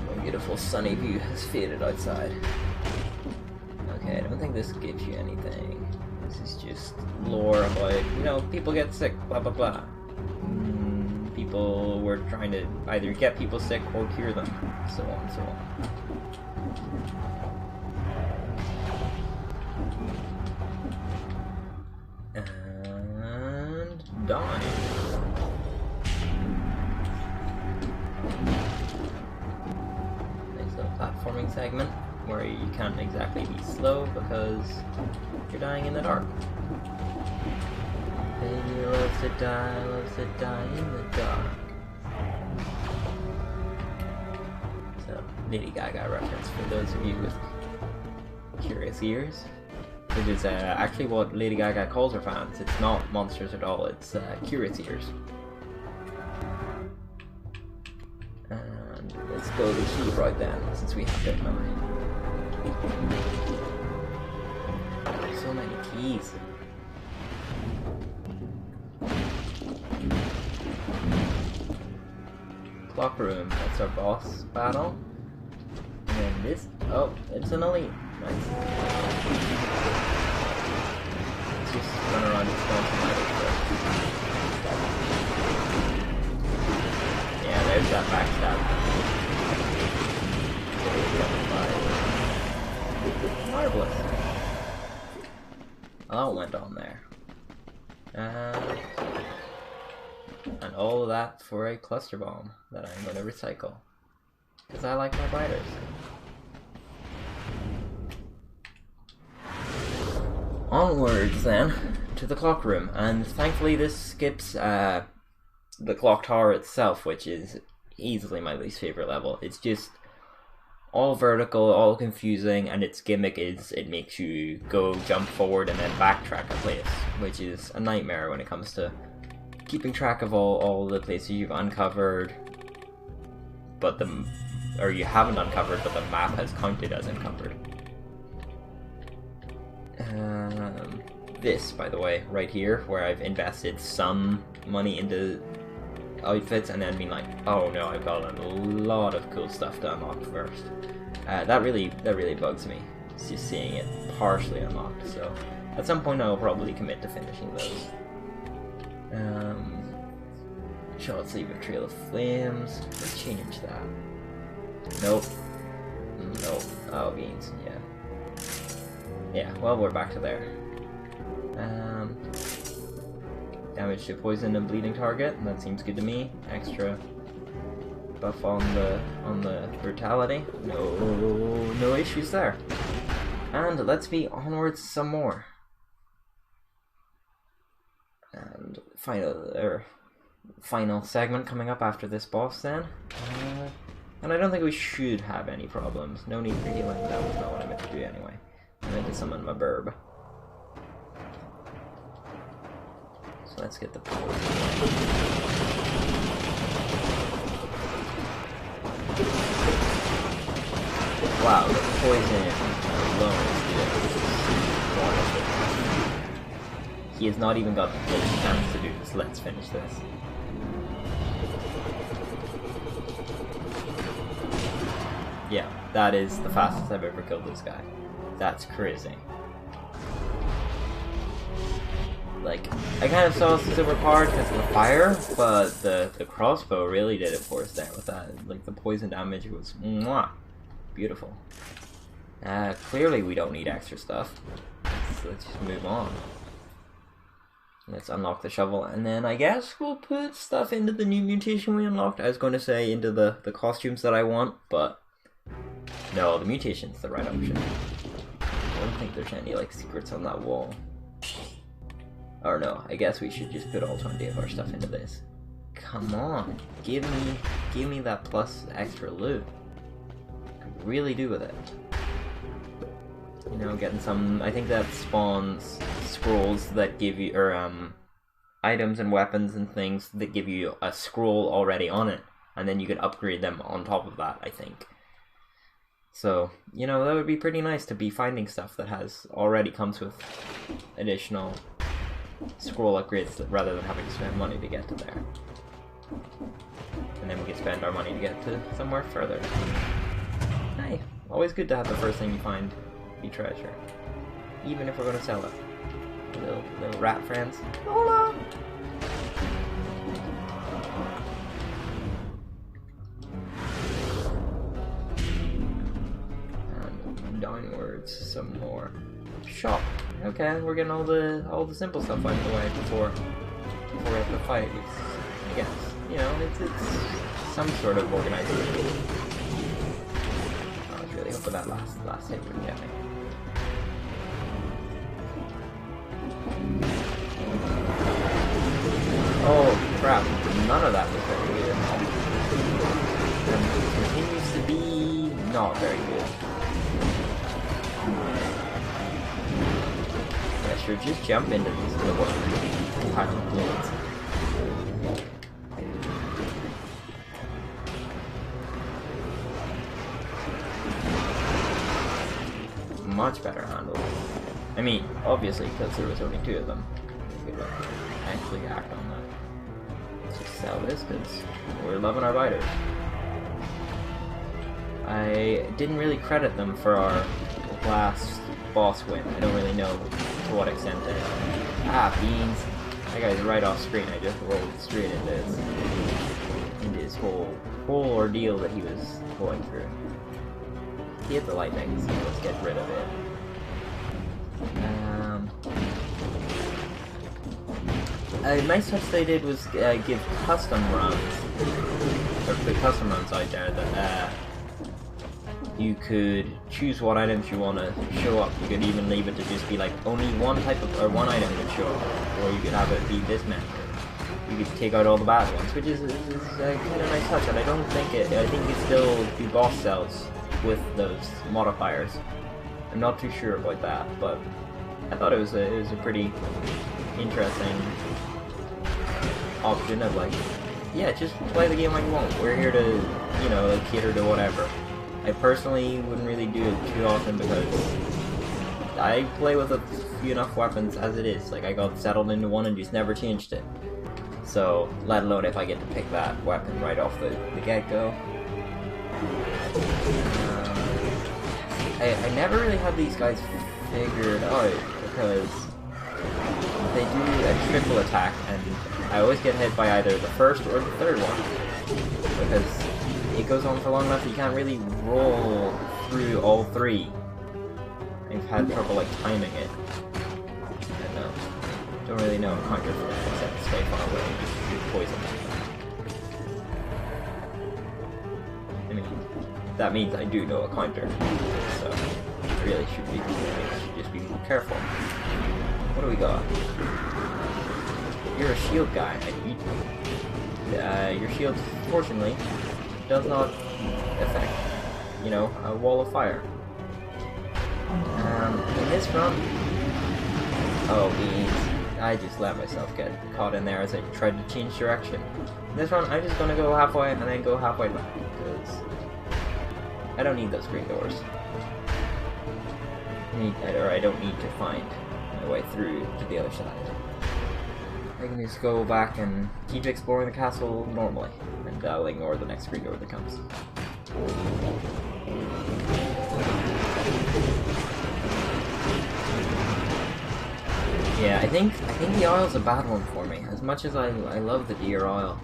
My beautiful sunny view has faded outside. Okay, I don't think this gives you anything. This is just lore about, you know, people get sick, blah blah blah. People were trying to either get people sick or cure them, so on and so on. And die. Nice little platforming segment where you can't exactly be slow because you're dying in the dark. Baby loves to die in the dark. So, Lady Gaga reference for those of you with curious ears. It is actually what Lady Gaga calls her fans. It's not monsters at all, it's curious ears. And let's go the key right then, since we have it now. So many keys. Clock room, that's our boss battle. And then this, oh, it's an elite. Nice. Let's just run around and spawn some items first. Yeah, there's that backstab. Marvelous. Well, that went on there. And all of that for a cluster bomb that I'm going to recycle. Because I like my biters. Onwards then to the clock room, and thankfully this skips the clock tower itself, which is easily my least favorite level. It's just all vertical, all confusing, and its gimmick is it makes you go jump forward and then backtrack a place, which is a nightmare when it comes to keeping track of all the places you've uncovered, but or you haven't uncovered, but the map has counted as uncovered. This, by the way, right here, where I've invested some money into outfits and then been like, oh no, I've got a lot of cool stuff to unlock first. That really bugs me. It's just seeing it partially unlocked. So at some point, I'll probably commit to finishing those. Shots leave a trail of flames. Let's change that. Nope. Nope. Oh, beans. Yeah. Yeah, well, we're back to there. Damage to poison and bleeding target. That seems good to me. Extra buff on the brutality. No issues there. And let's be onwards some more. And final segment coming up after this boss then. And I don't think we should have any problems. No need for healing. That was not what I meant to do anyway. I meant to summon my burb. So let's get the poison. Wow, the poison alone is wonderful. He has not even got the chance to do this. Let's finish this. Yeah, that is the fastest I've ever killed this guy. That's crazy. Like, I kind of saw this overpowered because of the fire, but the crossbow really did it for us there with that. Like, the poison damage was mwah, beautiful. Clearly we don't need extra stuff. So let's just move on. Let's unlock the shovel, and then I guess we'll put stuff into the new mutation we unlocked. I was going to say into the costumes that I want, but no, the mutation's the right option. I don't think there's any like secrets on that wall. Or no, I guess we should just put all 20 of our stuff into this. Come on, give me that plus extra loot. Could really do with it. You know, getting some. I think that spawns scrolls that give you, or items and weapons and things that give you a scroll already on it, and then you can upgrade them on top of that. I think. So you know that would be pretty nice to be finding stuff that already comes with additional scroll upgrades rather than having to spend money to get to there. And then we can spend our money to get to somewhere further. Hey, always good to have the first thing you find be treasure. Even if we're gonna sell it. Little rat friends. Hola! And downwards some more. Shop. Okay, we're getting all the simple stuff out of the way before we have to fight. I guess, you know, it's some sort of organization. I was really hoping that last hit would get me. Oh crap! None of that was very good. And it continues to be not very good. Sure, just jump into these little attacking blades. Much better handled. I mean, obviously, because there was only 2 of them. We could actually act on that. Let's just sell this, because we're loving our biters. I didn't really credit them for our last boss win. I don't really know to what extent it is. Ah, beans. That guy's right off screen. I just rolled straight into his whole ordeal that he was going through. He hit the lightning, so let's get rid of it. A nice touch they did was give custom runs, or put custom runs out there that you could choose what items you want to show up. You could even leave it to just be like only one type of, or one item would show up, or you could have it be this method. You could take out all the bad ones, which is kind of nice touch, and I don't think I think you still do boss cells with those modifiers. I'm not too sure about that, but I thought it was a pretty interesting option of like, yeah, just play the game like you want. We're here to, you know, cater to whatever. I personally wouldn't really do it too often because I play with a few enough weapons as it is. Like, I got settled into one and just never changed it. So, let alone if I get to pick that weapon right off the get-go. I never really had these guys figured out because they do a triple attack and I always get hit by either the first or the third one. Because it goes on for long enough that you can't really roll through all 3. I've had trouble like timing it. I don't really know how to except to stay far away and just shoot poison. I mean, that means I do know a counter, so I really should just be more careful. What do we got? You're a shield guy. Your shield, fortunately, does not affect, you know, a wall of fire. In this run, oh beans, I just let myself get caught in there as I tried to change direction. In this run, I'm just gonna go halfway and then go halfway back, because I don't need those green doors. I don't need to find my way through to the other side. I can just go back and keep exploring the castle normally, and I'll ignore the next green door that comes. Yeah, I think the oil's a bad one for me. As much as I love the deer oil.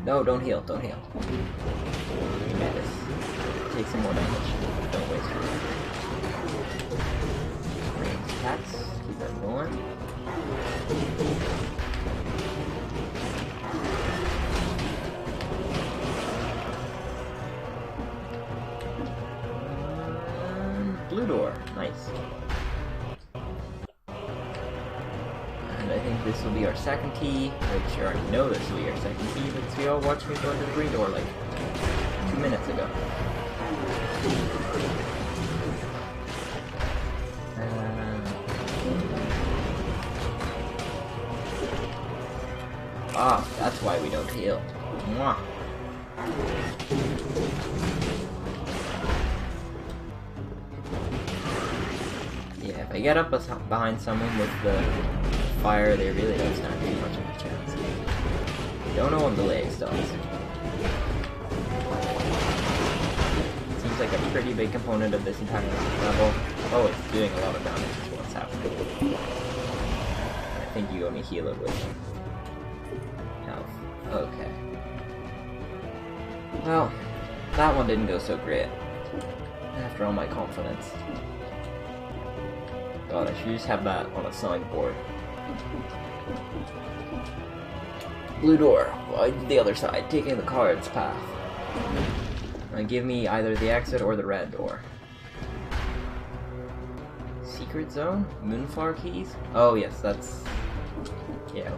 No, don't heal, don't heal. You made this. Take some more damage. Don't waste your ranged attacks. Keep that going. Blue door, nice. think this will be our second key, which you already know this will be our second key, because you all watched me go into the green door like 2 minutes ago. That's why we don't heal. Mwah. Yeah, if I get up behind someone with the fire, they really don't stand too much of a chance. Don't know what the legs does. Seems like a pretty big component of this entire level. Oh, it's doing a lot of damage is what's happening. I think you only heal it with health. Okay. Well, that one didn't go so great. After all my confidence. God, I should just have that on a signboard. Blue door, wide the other side, taking the card's path. And give me either the exit or the red door. Secret zone? Moonflower keys? Oh yes, that's... Yeah,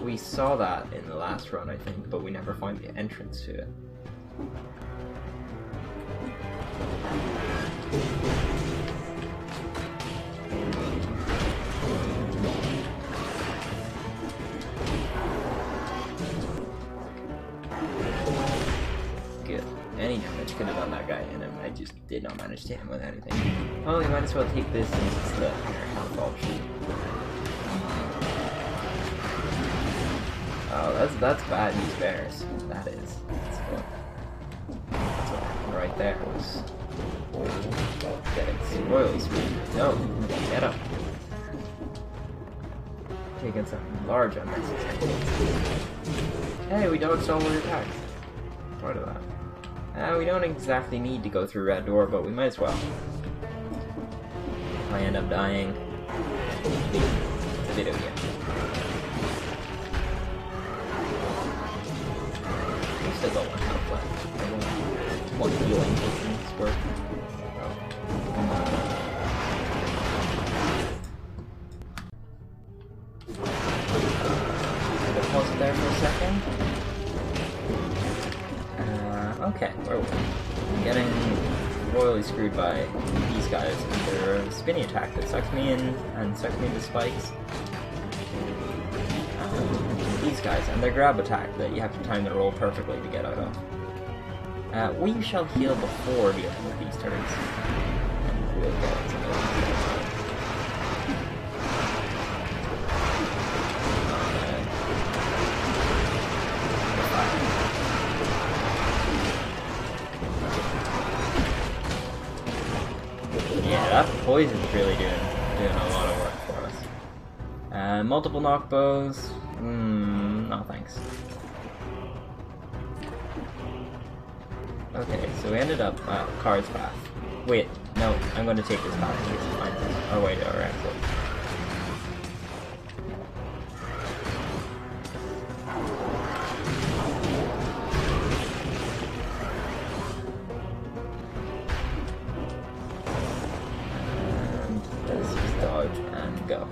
we saw that in the last run, I think, but we never find the entrance to it. Good. Any damage could have done that guy in him. I just did not manage to hit him with anything. Oh, we might as well take this since it's the higher health option. Oh, that's bad news bears. That is. That's what happened right there was getting royally screwed. No, get up. Taking some large unnecessary hits. Hey, we dodged all the attacks. Part of that. We don't exactly need to go through red door, but we might as well. If I end up dying, it's a video game. I still got one health left. One healing potion's worth. Pause it there for a second. Okay, where are we? I'm getting royally screwed by these guys with their spinny attack that sucks me in and sucks me into spikes. These guys and their grab attack that you have to time the roll perfectly to get out of. We shall heal before the end of these turns. And we'll get some of these. Yeah, that poison's really doing a lot of work for us. Multiple knock bows. No thanks. Okay, so we ended up card's path. Wait, no, I'm going to take this path because it's fine. Our way to our exit. And let's just dodge and go.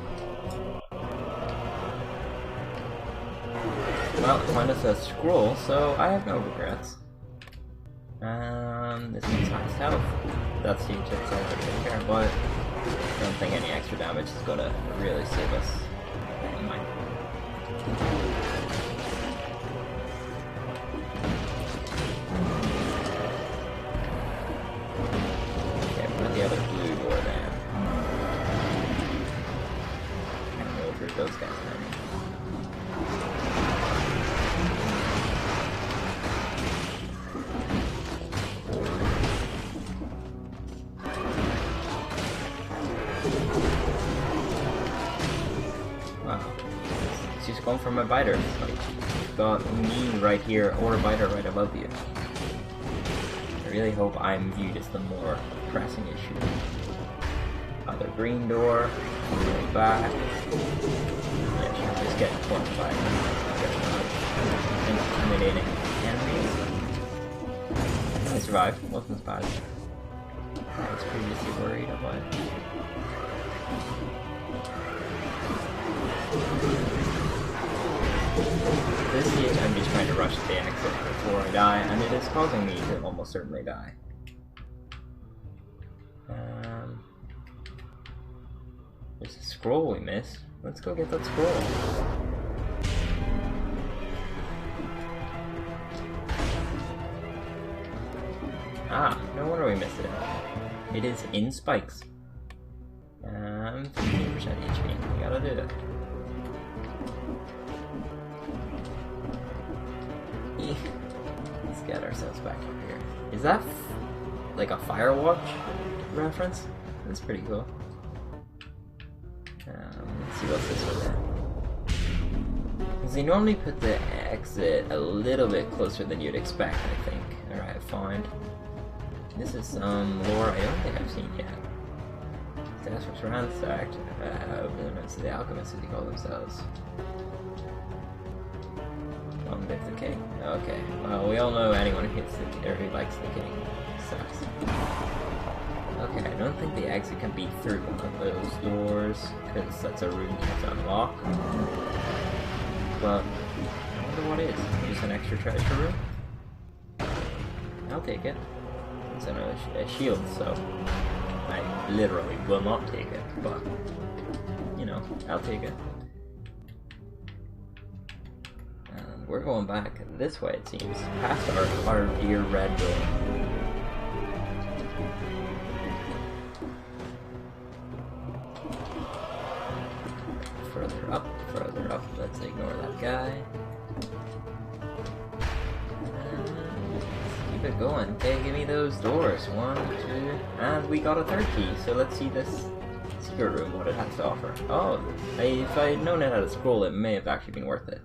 Well, mine is a scroll, so I have no regrets. This means highest health. That's huge, it's all I take care of, but I don't think any extra damage is gonna really save us. Okay, put the other blue door there. Can't go through those guys then. Just going for my biter. Like, got me right here or a biter right above you. I really hope I'm viewed as the more pressing issue. Other green door, going back. Yeah, sure, just getting torn by intimidating enemies. I survived, wasn't as bad. I was previously worried about it. This stage I'm just trying to rush the exit before I die, and it is causing me to almost certainly die. There's a scroll we missed. Let's go get that scroll. Ah, no wonder we missed it. It is in spikes. 15% HP. We gotta do it. Let's get ourselves back up here. Is that like a Firewatch reference? That's pretty cool. Let's see what's this one then. Because they normally put the exit a little bit closer than you'd expect, I think. Alright, fine. This is some lore I don't think I've seen yet. That's what's ransacked. It's the alchemists, as you call themselves. Long live the king. Okay, well, we all know anyone who hits the or who likes the king sucks. Okay, I don't think the exit can be through one of those doors, because that's a room you have to unlock. But I wonder what it is. Just an extra treasure room? I'll take it. It's a shield, so I literally will not take it, but you know, I'll take it. And we're going back this way, it seems, past our dear red door. Further up, let's ignore that guy. Keep it going. Okay, give me those doors. 1, 2, and we got a third key. So let's see this secret room, what it has to offer. Oh, if I had known it had a scroll, it may have actually been worth it.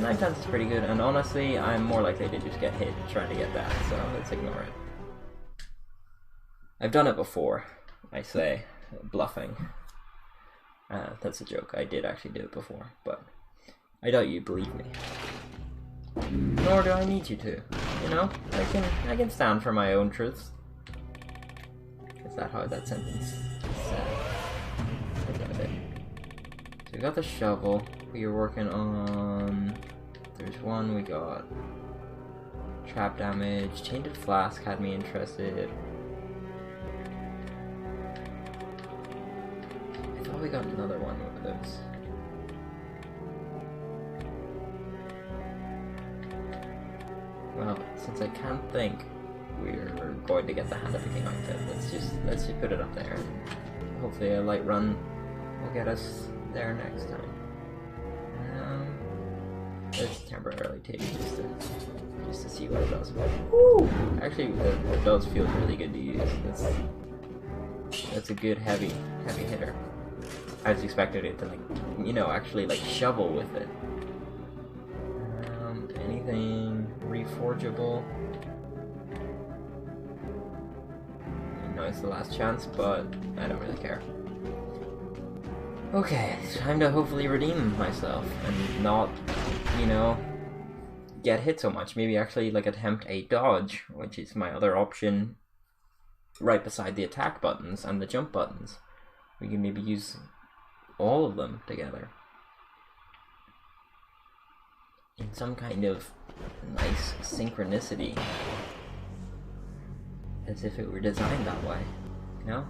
9 times is pretty good, and honestly, I'm more likely to just get hit trying to get that, so let's ignore it. I've done it before, I say, bluffing. That's a joke. I did actually do it before, but I doubt you believe me. Nor do I need you to. You know, I can stand for my own truths. Is that how that sentence is said? I get it. So we got the shovel. We are working on. There's one we got. Trap damage. Tainted flask had me interested. We got another one over those. Well, since I can't think, we're going to get the Hand of the King outfit. Let's just put it up there. Hopefully a light run will get us there next time. Let's temporarily take it just to see what it does. Woo! Actually, it does feel really good to use. That's a good heavy hitter. I was expecting it to, like, you know, actually, like, shovel with it. Anything reforgeable? I know it's the last chance, but I don't really care. Okay, it's time to hopefully redeem myself and not, you know, get hit so much. Maybe actually, like, attempt a dodge, which is my other option right beside the attack buttons and the jump buttons. We can maybe use all of them together in some kind of nice synchronicity, as if it were designed that way, you know?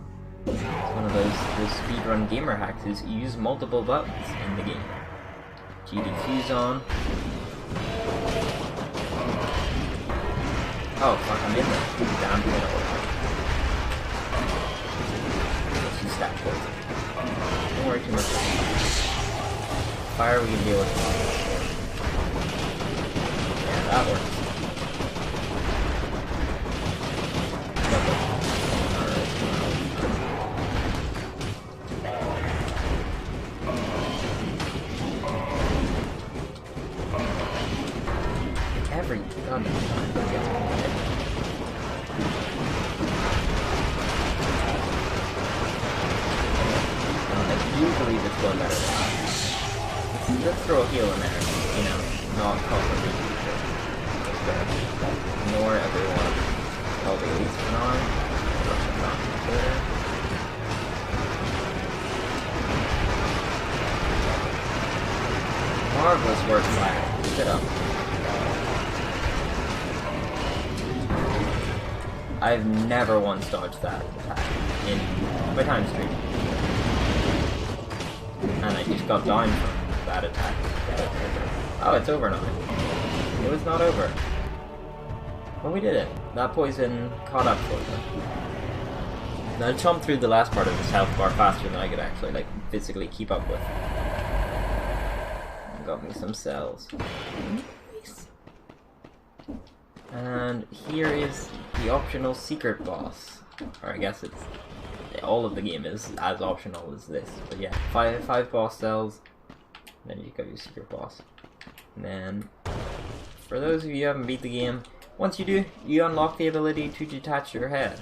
It's one of those speedrun gamer hacks is use multiple buttons in the game. GD fuse on. Oh fuck, I'm in there. Down middle. Let's just stack those. Don't worry too much. Fire we can deal with. Yeah, that works. Every goddamn time it gets me hit. Usually this one better than that. Let's throw a heal in there, you know, not call for me. Ignore everyone. Probably at least for now. I've never once dodged that attack in my time stream. And I just got down from that attack. Oh, it's over now. It was not over. Well, we did it. That poison caught up for me. Now, I chomped through the last part of this health bar faster than I could actually, like, physically keep up with. Got me some cells. Nice. And here is the optional secret boss. Or I guess it's... all of the game is as optional as this. But yeah, five boss cells. Then you got your secret boss. And then, for those of you who haven't beat the game, once you do, you unlock the ability to detach your head.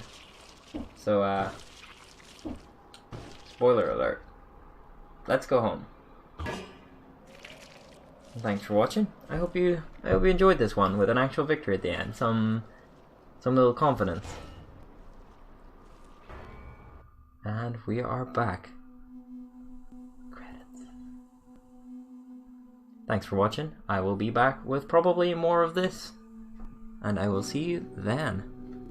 So, spoiler alert. Let's go home. Thanks for watching. I hope you enjoyed this one with an actual victory at the end. Some little confidence. And we are back. Credits. Thanks for watching. I will be back with probably more of this. And I will see you then.